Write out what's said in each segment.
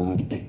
ಶರಣಾರ್ಥಿ.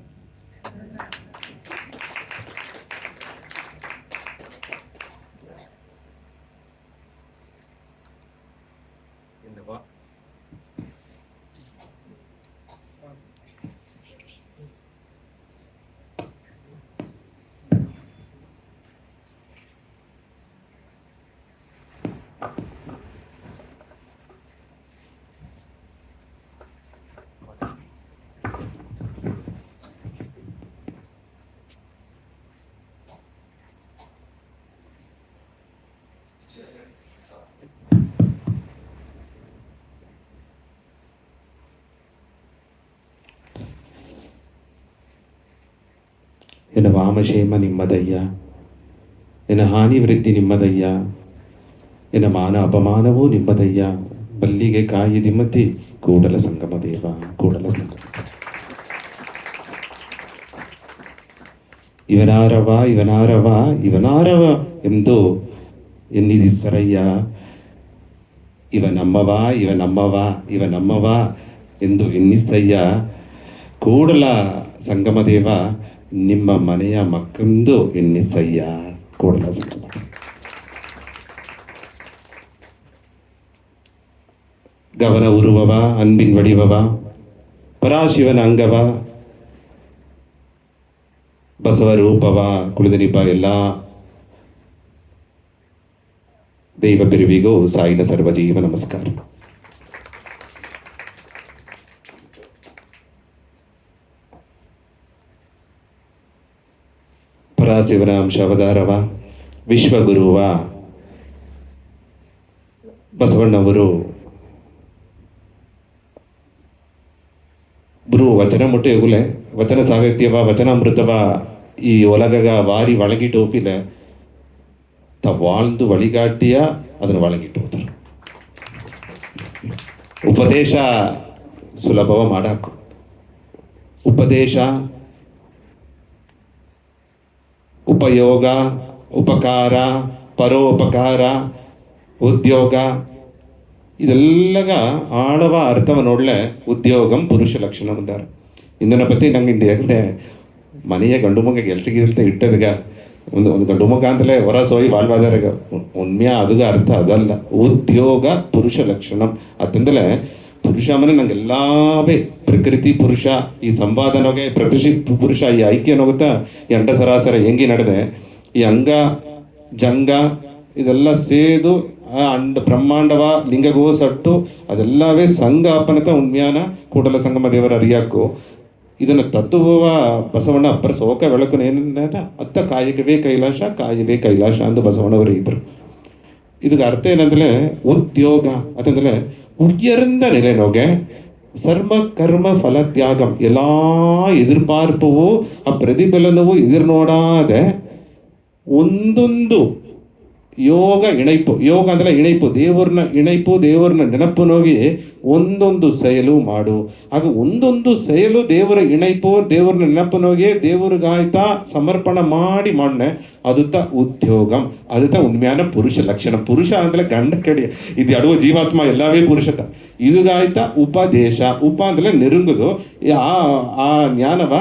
ಎನ್ನ ವಾಮಕ್ಷೇಮ ನಿಮ್ಮದಯ್ಯ, ಎನ್ನ ಹಾನಿ ವೃದ್ಧಿ ನಿಮ್ಮದಯ್ಯ, ಎನ್ನ ಮಾನ ಅಪಮಾನವೂ ನಿಮ್ಮದಯ್ಯ. ಬಲ್ಲಿಗೆ ಕಾಯಿ ದಿಮ್ಮತಿ ಕೂಡಲ ಸಂಗಮ ದೇವ, ಕೂಡಲ ಸಂಗಮ. ಇವನಾರವ ಇವನಾರವ ಇವನಾರವ ಎಂದು ಎನ್ನಿದಿಸರಯ್ಯ. ಇವನಮ್ಮವ ಇವನಮ್ಮವ ಇವನಮ್ಮವ ಎಂದು ಎನ್ನಿಸಯ್ಯ. ಕೂಡಲ ಸಂಗಮ ದೇವ ನಿಮ್ಮ ಮನೆಯ ಮಕ್ಕಂದು ಎನ್ನಿಸಯ್ಯ. ಕೂಡಲ ಸಂಗಮ. ಗವನ ಉರುವವ ಅನ್ಬಿನ್ ವಡಿವವ ಪರಾಶಿವನ ಅಂಗವ ಬಸವ ರೂಪವ ಕುಳಿದನಿಪ ಎಲ್ಲ ದೈವ ಬಿರುವಿಗೂ ಸಾಯಿನ ಸರ್ವಜೀವ ನಮಸ್ಕಾರ. ಪರಾಶಿವನ ಅಂಶ ಅವತಾರವ ವಿಶ್ವಗುರುವ ಬಸವಣ್ಣವರು ಗುರು ವಚನ ಮುಟ್ಟೆ ಹೋಗಲೆ ವಚನ ಸಾಹಿತ್ಯವ ವಚನಾಮೃತವ ಈ ಒಲಗಗ ವಾರಿ ಒಳಗಿಟ್ಟು ಹೋಗಿಲ್ಲ வாழ்ந்து வழிகாட்டியா ಅದನ್ನು ಒಳಗಿಟ್ಟು ಹೋದ್ರು. ಉಪದೇಶ ಸುಲಭವ ಮಾಡಾಕು. ಉಪದೇಶ, ಉಪಯೋಗ, ಉಪಕಾರ, ಪರೋಪಕಾರ, ಉದ್ಯೋಗ ಇದೆಲ್ಲಗ ಆಳವ ಅರ್ಥವನ್ನೊಳ್ಳೆ ಉದ್ಯೋಗಂ ಪುರುಷ ಲಕ್ಷಣ ಅಂತಾರೆ. ಇಂದನ ಪತಿ ನಂಗೆ ಇಂದ ಮನೆಯ ಗಂಡು ಮಗ ಕೆಲ್ಸಗಿಲ್ತ ಇಟ್ಟದ್ಗ ಒಂದು ಗಂಡು ಮಗ ಅಂತಲೇ ಹೊರ ಸೋಯಿ ಬಾಳ್ಬಾದಾರಗ ಉಣ್ಮ್ಯಾ ಅದುಗ ಅರ್ಥ ಅದಲ್ಲ. ಉದ್ಯೋಗ ಪುರುಷ ಲಕ್ಷಣಂ ಅತ್ತಂದಲೇ ಪುರುಷ ಮನೆ ನಂಗೆಲ್ಲಾವೇ ಪ್ರಕೃತಿ ಪುರುಷ ಈ ಸಂವಾದನಗೆ ಪ್ರಕೃತಿ ಪುರುಷ ಈ ಐಕ್ಯ ನೋಗುತ್ತಾ ಈ ಅಂಡ ಸರಾಸರ ಹೆಂಗಿ ನಡೆದೆ ಈ ಅಂಗ ಜಂಗ ಇದೆಲ್ಲ ಸೇದು ಆ ಅಂಡ ಬ್ರಹ್ಮಾಂಡವ ಲಿಂಗಗೋ ಸಟ್ಟು ಅದೆಲ್ಲವೇ ಸಂಘ ಅಪ್ಪನತ ಉಣ್ಮ್ಯಾನ ಕೂಡಲ ಸಂಗಮ ದೇವರ ಅರಿಯಾಕು. ಇದನ್ನು ತತ್ವ ಬಸವಣ್ಣ ಅಪ್ಪರ ಸೋಕ ಬೆಳಕು ಏನ ಅತ್ತ ಕಾಯಕವೇ ಕೈಲಾಸ ಕಾಯವೇ ಕೈಲಾಸ ಅಂದು ಬಸವಣ್ಣವರು ಇದ್ರು. ಇದಕ್ಕೆ ಅರ್ಥ ಏನಂದ್ರೆ ಉದ್ಯೋಗ ಅಂತಂದ್ರೆ ಉಯರ್ந்த நிலைநோಗೆ ಸರ್ವ ಕರ್ಮ ಫಲ ತ್ಯಾಗಂ ಎಲ್ಲಾ ಎದುರ್ಪಾರ್ಪವು ಆ ಪ್ರತಿಫಲನವು ಎದುರು ನೋಡಾದೆ ಒಂದೊಂದು ಯೋಗ ಇಣೈಪು. ಯೋಗ ಅಂದ್ರೆ ಇಣೈಪು, ದೇವ್ರನ್ನ ಇಣೈಪು, ದೇವ್ರನ್ನ ನೆನಪುನೋಗಿ ಒಂದೊಂದು ಸೆಯಲು ಮಾಡು. ಆಗ ಒಂದೊಂದು ಸೆಯಲು ದೇವರ ಇಣೈಪು, ದೇವ್ರನ್ನ ನೆನಪುನೋಗಿ ದೇವ್ರಿಗಾಯ್ತಾ ಸಮರ್ಪಣ ಮಾಡಿ ಮಾಡ್ನೆ ಅದುತ್ತ ಉದ್ಯೋಗಂ ಅದುತ್ತ ಉಣ್ಮ್ಯಾನ ಪುರುಷ ಲಕ್ಷಣ. ಪುರುಷ ಅಂದ್ರೆ ಗಂಡ ಕಡೆ ಇದು ಅಡುವ ಜೀವಾತ್ಮ ಎಲ್ಲವೇ ಪುರುಷತ. ಇದುಗಾಯ್ತಾ ಉಪದೇಶ. ಉಪ ಅಂದ್ರೆ ನೆರುಂಗುದು ಆ ಜ್ಞಾನವ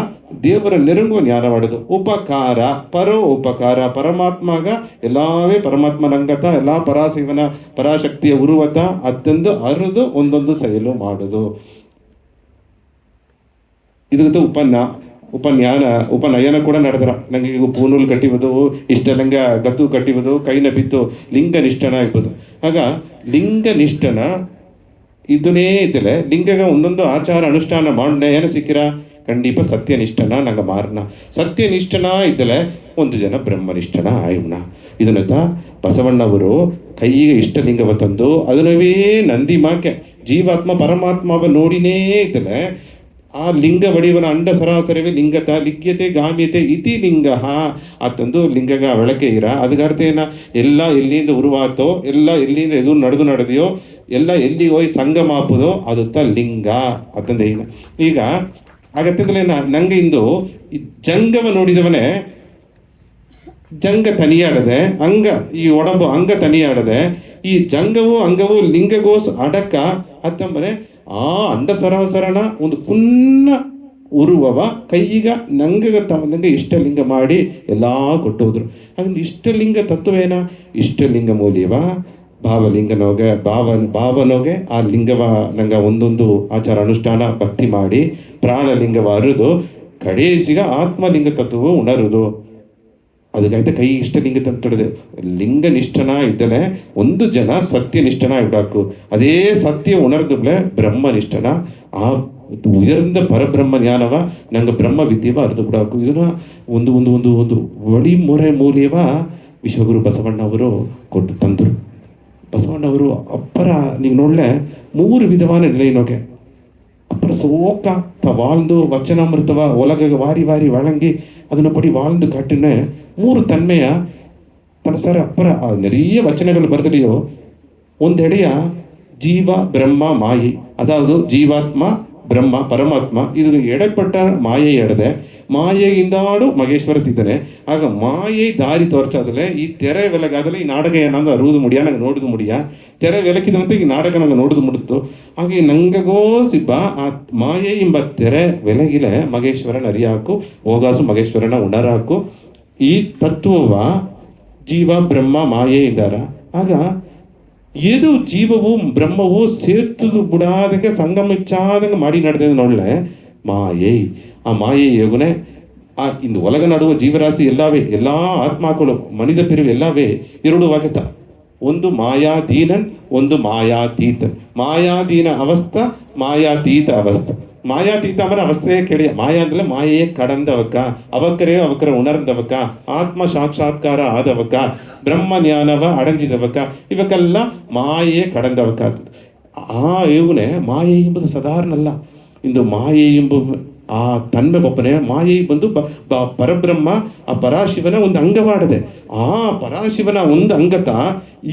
ದೇವರ ನೆರುಂಗುವ ಜ್ಞಾನ ಮಾಡುದು. ಉಪಕಾರ ಪರೋ ಉಪಕಾರ ಪರಮಾತ್ಮಗ ಎಲ್ಲವೇ ಪರಮಾತ್ಮನಂಗತ ಎಲ್ಲ ಪರಾಶಿವನ ಪರಾಶಕ್ತಿಯ ಉರುವತ ಅತ್ತಂದು ಅರಿದು ಒಂದೊಂದು ಸೆಯಲು ಮಾಡುದು. ಇದು ಉಪನ್ಯಾನ ಉಪನಯನ ಕೂಡ ನಡೆದ್ರ. ನಂಗೆ ಈಗ ಪೂನೂಲ್ ಕಟ್ಟಿಬೋದು, ಇಷ್ಟಲಿಂಗ ಗತ್ತು ಕಟ್ಟಿಬೋದು, ಕೈನ ಬಿತ್ತು ಲಿಂಗ ನಿಷ್ಠನ ಆಗ್ಬೋದು. ಆಗ ಲಿಂಗ ನಿಷ್ಠನ ಇದನ್ನೇ ಇದ್ದಲೆ ಲಿಂಗಗ ಒಂದೊಂದು ಆಚಾರ ಅನುಷ್ಠಾನ ಮಾಡನೆ ಏನು ಸಿಕ್ಕಿರ ಖಂಡಿಪ ಸತ್ಯನಿಷ್ಠನ ನಂಗೆ ಮಾರ್ನ. ಸತ್ಯನಿಷ್ಠನ ಇದ್ದಲೆ ಒಂದು ಜನ ಬ್ರಹ್ಮನಿಷ್ಠನ ಆಯುಣ್ಣ. ಇದನ್ನತ್ತ ಬಸವಣ್ಣವರು ಕೈಗೆ ಇಷ್ಟಲಿಂಗವ ತಂದು ಅದನ್ನವೇ ನಂದಿ ಮಾಕೆ ಜೀವಾತ್ಮ ಪರಮಾತ್ಮವ ನೋಡಿನೇ ಇದ್ದಲೆ ಆ ಲಿಂಗ ವಡಿವನ ಅಂಡ ಸರಾಸರವೇ ಲಿಂಗತ ಲಿಗ್ಯತೆ ಗಾಮ್ಯತೆ ಇತಿ ಲಿಂಗ ಅತ್ತಂದು ಲಿಂಗಗ ಬೆಳಕೆ ಇರ. ಅದಕ್ಕರ್ಥ ಏನ ಎಲ್ಲ ಎಲ್ಲಿಂದ ಉರುವಾತೋ ಎಲ್ಲ ಎಲ್ಲಿಂದ ಎದು ನಡೆದೆಯೋ ಎಲ್ಲ ಎಲ್ಲಿಗೆ ಹೋಗಿ ಸಂಗಮ ಹಾಪುದೋ ಅದುತ್ತ ಲಿಂಗ ಅತ್ತಂದ ಏನ. ಈಗ ಆಗತ್ತಿಂದಲೇ ನಂಗೆ ಇಂದು ಈ ಜಂಗವ ನೋಡಿದವನೇ ಜಂಗ ತನಿಯಾಡದೆ ಅಂಗ ಈ ಒಡಂಬು ಅಂಗ ತನಿಯಾಡದೆ ಈ ಜಂಗವು ಅಂಗವು ಲಿಂಗಗೋಸ್ ಅಡಕ ಅತ್ತಂಬನೆ ಆ ಅಂಡ ಸರಾಸರಣ ಒಂದು ಪುನ್ನ ಉರುವವ ಕೈಯಿಗ ನಂಗೆ ತಮ್ಮಂಗೆ ಇಷ್ಟಲಿಂಗ ಮಾಡಿ ಎಲ್ಲ ಕೊಟ್ಟೋದ್ರು. ಹಾಗಂದ್ರೆ ಇಷ್ಟಲಿಂಗ ತತ್ವವೇನ? ಇಷ್ಟಲಿಂಗ ಮೂಲ್ಯವ ಭಾವಲಿಂಗನೋಗೆ ಭಾವನೋಗೆ ಆ ಲಿಂಗವ ನಂಗೆ ಒಂದೊಂದು ಆಚಾರ ಅನುಷ್ಠಾನ ಭಕ್ತಿ ಮಾಡಿ ಪ್ರಾಣಲಿಂಗವ ಅರುದು ಕಡೇಸಿಗ ಆತ್ಮಲಿಂಗ ತತ್ವವು ಉಣರುದು. ಅದಕ್ಕಾಯ್ತು ಕೈ ಇಷ್ಟಲಿಂಗ ತಂತೊಡದೆ ಲಿಂಗನಿಷ್ಠನ ಇದ್ದಲೆ ಒಂದು ಜನ ಸತ್ಯನಿಷ್ಠನ ಇಡಾಕು. ಅದೇ ಸತ್ಯ ಉಣರ್ದುಬ್ಲೆ ಬ್ರಹ್ಮನಿಷ್ಠನ ಆ ಉಯರ್ந்த ಪರಬ್ರಹ್ಮ ಜ್ಞಾನವ ನಂಗೆ ಬ್ರಹ್ಮ ವಿದ್ಯೆವ ಅರ್ದು ಬಿಡಾಕು. ಇದನ್ನ ಒಂದು ಒಂದು ಒಂದು ಒಂದು ಒಳಿಮೊರೆ ಮೂಲ್ಯವ ವಿಶ್ವಗುರು ಬಸವಣ್ಣವರು ಕೊಟ್ಟು ತಂದರು. ಬಸವಣ್ಣವರು ಅಪ್ಪರ ನೀವು ನೋಡ್ಲೆ 3 ವಿಧವಾನ ನಿಲೈನೋಗೆ ಅಪ್ಪರ ಸೋಕ வாழ்ந்து ವಚನಾಮೃತವ ಒಲಗ ವಾರಿ ವಾರಿ ವಳಂಗಿ ಅದನ್ನು ಪಡಿ வாழ்ந்து ಕಾಟಿನ 3 ತನ್ಮೆಯ ತನ್ನ ಸರ ಅಪ್ಪರ ನೆರೆಯ ವಚನಗಳು ಬರೆದಲಿಯೋ ಒಂದೆಡೆಯ ಜೀವ ಬ್ರಹ್ಮ ಮಾಯಿ, ಅದಾವುದು ಜೀವಾತ್ಮ ಬ್ರಹ್ಮ ಪರಮಾತ್ಮ ಇದು ಎಡೆಪಟ್ಟ ಮಾಯೆ ಎಡದೆ ಮಾಯೆಯಿಂದಾಡು ಮಗೇಶ್ವರ ತಿದ್ದಾನೆ. ಆಗ ಮಾಯೆ ದಾರಿ ತೋರ್ಚಾದಲೆ ಈ ತೆರೆ ಬೆಲಗಾದಲೆ ಈ ನಾಟಕ ಏನಾಗ ಅರುವುದು ಮುಡಿಯ ನಂಗೆ ನೋಡುದು ಮುಡಿಯ ತೆರೆ ಬೆಲಕಿದಂತೆ ಈ ನಾಟಕ ನಂಗೆ ನೋಡುದು ಮುಡಿತು. ಹಾಗೆ ನಂಗಗೋ ಸಿಬ್ಬ ಆ ಮಾಯೆ ಎಂಬ ತೆರೆ ಬೆಲಗಿಲೆ ಮಗೇಶ್ವರನ ಅರಿಯಾಕು ಹೋಗಾಸು ಮಗೇಶ್ವರನ ಉಣರಾಕು. ಈ ತತ್ವವ ಜೀವ ಬ್ರಹ್ಮ ಮಾಯೆ ಇದ್ದಾರ. ಆಗ ಏದು ಜೀವವು ಬ್ರಹ್ಮವು ಸೇರ್ತುದು ಬಿಡಾದಂಗೆ ಸಂಗಮಿಚ್ಚಾದಂಗೆ ಮಾಡಿ ನಡೆದ ನೋಡ್ಲೆ ಮಾಯೆ. ಆ ಮಾಯೆ ಯೋಗನೆ ಆ ಇಂದು ಒಲಗ ನಡುವ ಜೀವರಾಶಿ ಎಲ್ಲವೇ ಎಲ್ಲ ಆತ್ಮಗಳು ಮನಿದ ಪಿರಿವು ಎಲ್ಲವೇ 2 ವಾಗತ. ಒಂದು ಮಾಯಾಧೀನನ್, ಒಂದು ಮಾಯಾತೀತ. ಮಾಯಾಧೀನ ಅವಸ್ಥೆ, ಮಾಯಾತೀತ ಅವಸ್ಥೆ. ಮಾಯಾತೀತ ಅಂದ್ರೆ ಅವಸ್ಥೆಯೇ ಕೆಡಿಯ. ಮಾಯಾ ಅಂದ್ರೆ ಮಾಯೆಯೇ ಕಡಂದವಕ್ಕ, ಅವಕರೇ ಅವಕರ ಉಣರ್ದವಕ್ಕ, ಆತ್ಮ ಸಾಕ್ಷಾತ್ಕಾರ ಆದವಕ್ಕ, ಬ್ರಹ್ಮ ಜ್ಞಾನವ ಅಡಂಜಿದವಕ್ಕ, ಇವಕ್ಕೆಲ್ಲ ಮಾಯೆಯೇ ಕಡಂದವಕ್ಕ. ಆ ಇವನೇ ಮಾಯೆ ಎಂಬುದು ಸಾಧಾರಣ ಅಲ್ಲ. ಇಂದು ಮಾಯೆ ಎಂಬ ಆ ತನ್ಮೆ ಬಪ್ಪನೆ ಮಾಯೆ ಬಂದು ಪರಬ್ರಹ್ಮ ಆ ಪರಾಶಿವನ ಒಂದು ಅಂಗವಾಡದೆ. ಆ ಪರಾಶಿವನ ಒಂದು ಅಂಗತ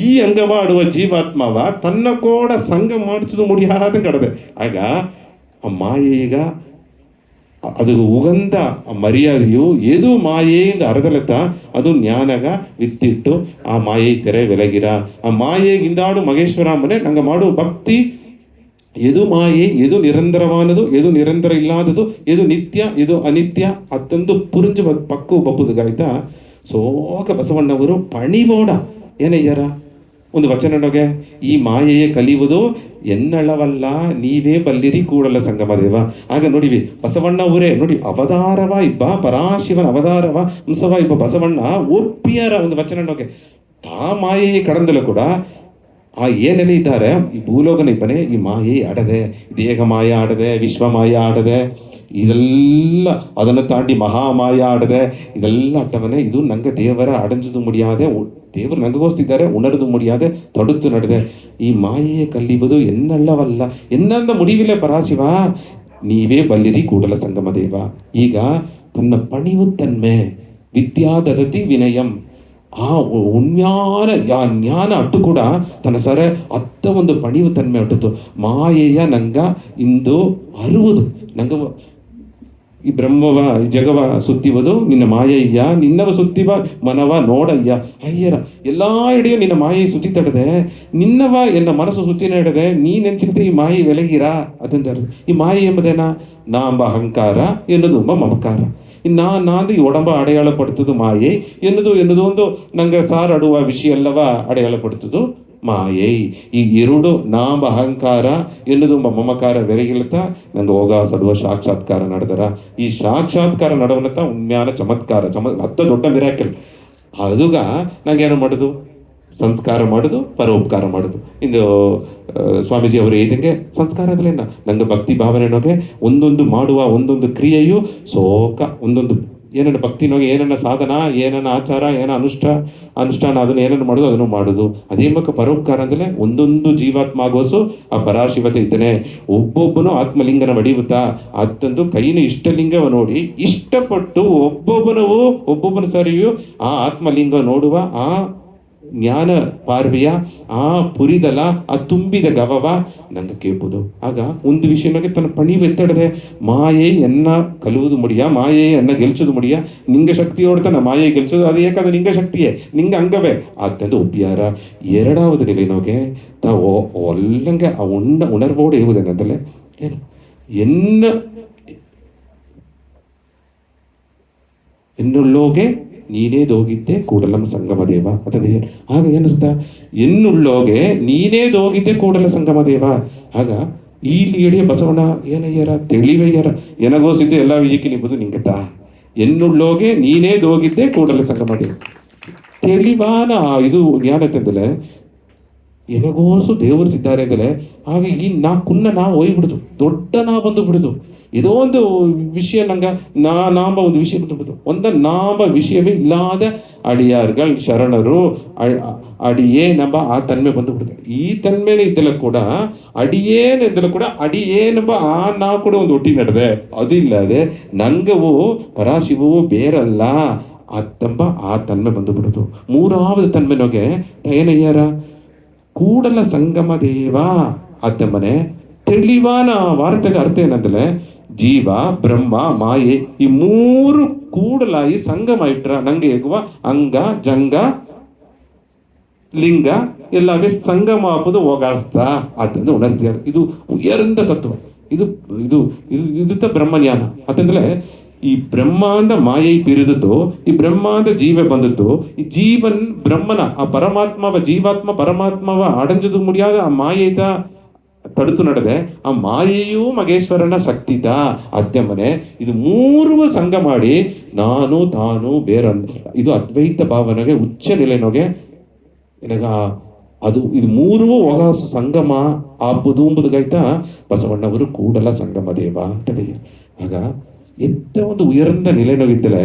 ಈ ಅಂಗವಾಡುವ ಜೀವಾತ್ಮವ ತನ್ನ ಕೂಡ ಸಂಘ ಮಾಡಿಸೋದು ಮುಡಿಯಾದ ಕಡದೆ. ಆಗ ಆ ಮಾಯೆಗ ಅದು ಉಗಂದ ಮರ್ಯಾದೆಯು ಏದು ಮಾಯೆಯಿಂದ ಅರದಲೆತ್ತ ಅದು ಜ್ಞಾನಗ ವಿತ್ತಿಟ್ಟು ಆ ಮಾಯೆ ತೆರೆ ಬೆಲಗಿರ. ಆ ಮಾಯೆಗಿಂದಾಡು ಮಗೇಶ್ವರ ಮನೆ ನಂಗೆ ಮಾಡುವ ಭಕ್ತಿ ಎದು ಮಾಯೆ ಎದು ನಿರಂತರವಾನದು ಎದು ನಿರಂತರ ಇಲ್ಲಾದದು ಎದು ನಿತ್ಯ ಎದು ಅನಿತ್ಯ ಅತ್ತೊಂದು ಪುರುಂಜು ಪಕ್ಕು ಬಪ್ಪುದುಗಾಯ್ತಾ. ಸೋಕ ಬಸವಣ್ಣವರು ಪಣಿಬೋಡ ಏನಯ್ಯಾರ ಒಂದು ವಚನನೊಗೆ ಈ ಮಾಯೆಯೇ ಕಲಿಯುವುದು ಎನ್ನಳವಲ್ಲ ನೀವೇ ಬಲ್ಲಿರಿ ಕೂಡಲ ಸಂಗಮ ದೇವ. ಆಗ ನೋಡಿವಿ ಬಸವಣ್ಣವರೇ ನೋಡಿ ಅವತಾರವ ಇಬ್ಬ ಪರಾಶಿವನ ಅವತಾರವ ಹಂಸವ ಇಬ್ಬ ಬಸವಣ್ಣ ಒಪ್ಪಿಯಾರ ಒಂದು ವಚನನೊಗೆ ತಾ ಮಾಯೆಯೇ ಕಡಂದಲು ಕೂಡ ಆ ಏನೆಲ್ಲ ಇದ್ದಾರೆ ಈ ಭೂಲೋಕನ ಇಬ್ಬನೇ ಈ ಮಾಯೆ ಆಡದೆ, ದೇಹ ಮಾಯ ಆಡದೆ, ವಿಶ್ವ ಮಾಯ ಆಡದೆ, ಇದೆಲ್ಲ ಅದನ್ನು ತಾಂಡಿ ಮಹಾಮಾಯ ಆಡದೆ, ಇದೆಲ್ಲ ಅಟ್ಟವನೇ. ಇದು ನಂಗೆ ದೇವರ ಅಡಂಜದು ಮುಡಿಯಾದೆ, ದೇವರು ನಂಗಗೋಸ್ತಿದ್ದಾರೆ ಉಣರದು ಮುಡಿಯಾದೆ ತೊಡುತ್ತು ನಡೆದೆ. ಈ ಮಾಯೆಯೇ ಕಲಿಯುವುದು ಎನ್ನಳ್ಳವಲ್ಲ ಎನ್ನಂದ ಮುಡಿವಿಲೆ ಪರಾಶಿವ ನೀವೇ ಬಲ್ಲಿರಿ ಕೂಡಲ ಸಂಗಮ ದೇವ. ಈಗ ತನ್ನ ಪಣಿವು ತನ್ಮೆ ವಿದ್ಯಾದರತಿ ವಿನಯಂ ಆ ಉಣ್ಯಾನ ಜ್ಞಾನ ಅಟ್ಟು ಕೂಡ ತನ್ನ ಸರೆ ಅತ್ತ ಒಂದು ಪಣಿವು ತನ್ಮೆ ಅಟ್ಟಿತು. ಮಾಯೆಯ ನಂಗ ಇಂದು ಅರುವುದು ನಂಗ ಈ ಬ್ರಹ್ಮವ ಈ ಜಗವ ಸುತ್ತಿವುದು ನಿನ್ನ ಮಾಯಯ್ಯ, ನಿನ್ನವ ಸುತ್ತಿವ ಮನವ ನೋಡಯ್ಯ. ಅಯ್ಯರ ಎಲ್ಲಾ ಎಡೆಯೂ ನಿನ್ನ ಮಾಯೆ ಸುತ್ತಿತಡದೆ, ನಿನ್ನವ ಎನ್ನ ಮನಸ್ಸು ಸುತ್ತಿನ ಹಿಡದೆ ನೀನೆಂಚಿಂತೆ ಈ ಮಾಯೆ ಬೆಲಗಿರ ಅದಂತ. ಈ ಮಾಯೆ ಎಂಬುದೇನ ನಾಂಬ ಅಹಂಕಾರ ಎನ್ನುವುದು ಮಮಕಾರ. ನಾಂದು ಈ ಒಡಂಬ ಅಡೆಯಾಳ ಪಡ್ತದು ಮಾಯೆ ಎನ್ನುವುದು ಒಂದು ನಂಗೆ ಸಾರಾಡುವ ವಿಷಯ ಎಲ್ಲವ ಅಡೆಯಾಳ ಪಡ್ತದು ಮಾಯೆ. ಈ 2 ನಾಮ ಅಹಂಕಾರ ಎನ್ನುವುದು ಮಮಕಾರ ಬೆರಗಿಲತ್ತ ನಂಗೆ ಹೋಗ ಸಡುವ ಸಾಕ್ಷಾತ್ಕಾರ ನಡೆದರ. ಈ ಸಾಕ್ಷಾತ್ಕಾರ ನಡವಲತ್ತ ಉಣ್ಮ್ಯಾನ ಚಮತ್ಕಾರ ಅತ್ತ ದೊಡ್ಡ ಮಿರಾಕಲ್. ಅದುಗ ನಂಗೇನು ಮಾಡೋದು ಸಂಸ್ಕಾರ ಮಾಡೋದು ಪರೋಪಕಾರ ಮಾಡೋದು. ಇಂದು ಸ್ವಾಮೀಜಿ ಅವರು ಇದಂಗೆ ಸಂಸ್ಕಾರ ಅಂದ್ರೆ ನಂಗೆ ಭಕ್ತಿ ಭಾವನೆನೋಗೆ ಒಂದೊಂದು ಮಾಡುವ ಒಂದೊಂದು ಕ್ರಿಯೆಯು ಸೋಕ ಒಂದೊಂದು ಏನನ್ನ ಭಕ್ತಿನೋಗೆ ಏನನ್ನ ಸಾಧನ ಏನನ್ನ ಆಚಾರ ಏನ ಅನುಷ್ಠಾನ ಅದನ್ನು ಏನನ್ನು ಮಾಡೋದು ಅದನ್ನು ಮಾಡೋದು. ಅದೇ ಮಕ್ಕ ಪರೋಪಕಾರ ಅಂದ್ರೆ ಒಂದೊಂದು ಜೀವಾತ್ಮ ಆಗೋಸು ಆ ಪರಾಶಿವತೆ ಇದ್ದಾನೆ. ಒಬ್ಬೊಬ್ಬನು ಆತ್ಮಲಿಂಗನ ಹೊಡಿಯುತ್ತಾ ಅತ್ತಂದು ಕೈನು ಇಷ್ಟಲಿಂಗವ ನೋಡಿ ಇಷ್ಟಪಟ್ಟು ಒಬ್ಬೊಬ್ಬನ ಸರಿಯು ಆ ಆತ್ಮಲಿಂಗ ನೋಡುವ ಆ ಜ್ಞಾನ ಪಾರ್ವೆಯ ಆ ಪುರಿದಲ ಆ ತುಂಬಿದ ಗವವ ನಂಗೆ ಕೇಳ್ಬೋದು. ಆಗ ಒಂದು ವಿಷಯನಾಗೆ ತನ್ನ ಪಣಿವು ಎತ್ತಡದೆ ಮಾಯೆ ಎನ್ನ ಕಲುವುದು ಮುಡಿಯ, ಮಾಯೆ ಎನ್ನ ಗೆಲ್ಸೋದು ಮುಡಿಯ, ನಿಂಗೆ ಶಕ್ತಿ ಹೊಡ್ತಾನ ಮಾಯೆ ಗೆಲ್ಸೋದು ಅದು ಏಕಾದ್ರೆ ನಿಂಗೆ ಶಕ್ತಿಯೇ ನಿಂಗೆ ಅಂಗವೇ ಅದಂದು ಒಪ್ಪಿಯಾರ. 2வது ನಿಲೆನೋಗೆ ತಾ ಒಲ್ಲಂಗೆ ಆ ಉಣರ್ಬೋಡು ಇರುವುದೇನಂತಲೇ ಏನು ಎನ್ನ ಎನ್ನುಳ್ಳೋಗೆ ನೀನೇದೋಗಿದ್ದೆ ಕೂಡಲ ಸಂಗಮ ದೇವ ಅದೇ. ಆಗ ಏನರ್ಥ? ಎನ್ನುಳ್ಳೋಗೆ ನೀನೇದೋಗಿದ್ದೆ ಕೂಡಲ ಸಂಗಮ ದೇವ. ಆಗ ಇಲ್ಲಿ ಎಳೆಯ ಬಸವಣ್ಣ ಏನಯ್ಯರ ತಿಳಿವಯ್ಯರ ಎನಗೋಸಿದ್ದು ಎಲ್ಲ ವಿಜಯಕ್ಕೆ ನಿಂಬುದು ನಿಂಗತ. ಎನ್ನುಳ್ಳೋಗೆ ನೀನೇದೋಗಿದ್ದೆ ಕೂಡಲ ಸಂಗಮ ದೇವ ತಿಳಿವಾನ ಇದು ಜ್ಞಾನತೆಂದಲೆ ಎನಗೋಸು ದೇವರು ಸಿದ್ದಾರೆ ಅಂದರೆ ಆಗ ಈ ನಾ ಕುನ್ನ ನಾ ಹೋಯ್ಬಿಡುದು, ದೊಡ್ಡ ನಾ ಬಂದು ಬಿಡುದು. ಏನೋ ಒಂದು ವಿಷಯ ನಂಗೆ ನಾಂಬ ಒಂದು ವಿಷಯ ಬಂದು ಬಿಡುದು. ನಾಂಬ ವಿಷಯವೇ ಇಲ್ಲದ ಅಡಿಯಾರ್ಗಳು ಶರಣರು ಅಡಿಯೇನೆಂಬ ಆ ತನ್ಮೆ ಬಂದು ಬಿಡುದು. ಈ ತನ್ಮೆನೇ ಇದ್ದಲ್ಲ ಕೂಡ ಅಡಿಯೇನೆಂದಲ್ಲ ಕೂಡ ಅಡಿಯೇನೆಂಬ ಆ ನಾ ಕೂಡ ಒಂದು ಒಟ್ಟಿ ನಡೆದೆ. ಅದಿಲ್ಲದೆ ನಂಗವು ಪರಾಶಿವವು ಬೇರಲ್ಲ ಅತ್ತಂಬ ಆ ತನ್ಮೆ ಬಂದು ಬಿಡುದು. ಮೂರಾவது ತನ್ಮೆನೊಗೆ ಏನಯ್ಯಾರ ಕೂಡಲ ಸಂಗಮ ದೇವ ಅತ್ತಮ್ಮನೆ ತಿಳಿವಾನ ವಾರ್ತೆಗೆ ಅರ್ಥ ಏನಂದ್ರೆ ಜೀವ ಬ್ರಹ್ಮ ಮಾಯೆ ಈ ಮೂರು ಕೂಡಲಾಗಿ ಸಂಗಮ ಇಟ್ರ ನಂಗೆ ಹೇಗುವ ಅಂಗ ಜಂಗ ಲಿಂಗ ಎಲ್ಲವೇ ಸಂಗಮ ಹಾಪುದು ಹೋಗಾಸ್ತ ಅದನ್ನು ಉಣರ್ತಿದ್ದಾರೆ. ಇದು ಉಯರ್ந்த ತತ್ವ. ಇದು ಇದು ಇದು ಬ್ರಹ್ಮಜ್ಞಾನ ಅದಂದ್ರೆ ಈ ಬ್ರಹ್ಮಾಂಡ ಮಾಯೆ ಪಿರಿದದ್ದು, ಈ ಬ್ರಹ್ಮಾಂಡ ಜೀವ ಬಂದದ್ದು, ಈ ಜೀವನ್ ಬ್ರಹ್ಮನ ಆ ಪರಮಾತ್ಮವ ಜೀವಾತ್ಮ ಪರಮಾತ್ಮವ ಅಡಂಜದು ಮುಡಿಯಾದ ಆ ಮಾಯೆದ ತಡುತು ನಡೆದೆ. ಆ ಮಾಯೆಯೂ ಮಗೇಶ್ವರನ ಶಕ್ತಿತ ಅದ್ಯಮನೆ ಇದು ಮೂರು ಸಂಘ ಮಾಡಿ ನಾನು ತಾನು ಬೇರಂತ ಇದು ಅದ್ವೈತ ಭಾವನೆಗೆ ಉಚ್ಚ ನೆಲೆನೊಗೆ ಎನಗ ಅದು ಇದು ಮೂರೂ ಒಗಾಸು ಸಂಗಮ ಆಪುದು ಎಂಬುದಗೈತ ಬಸವಣ್ಣವರು ಕೂಡಲ ಸಂಗಮ ದೇವ ಅಂತದೆ. ಆಗ ಎಂತ ಒಂದು ಉಯರ್ந்த ನಿಲೆನೋಗಿದ್ದಲೆ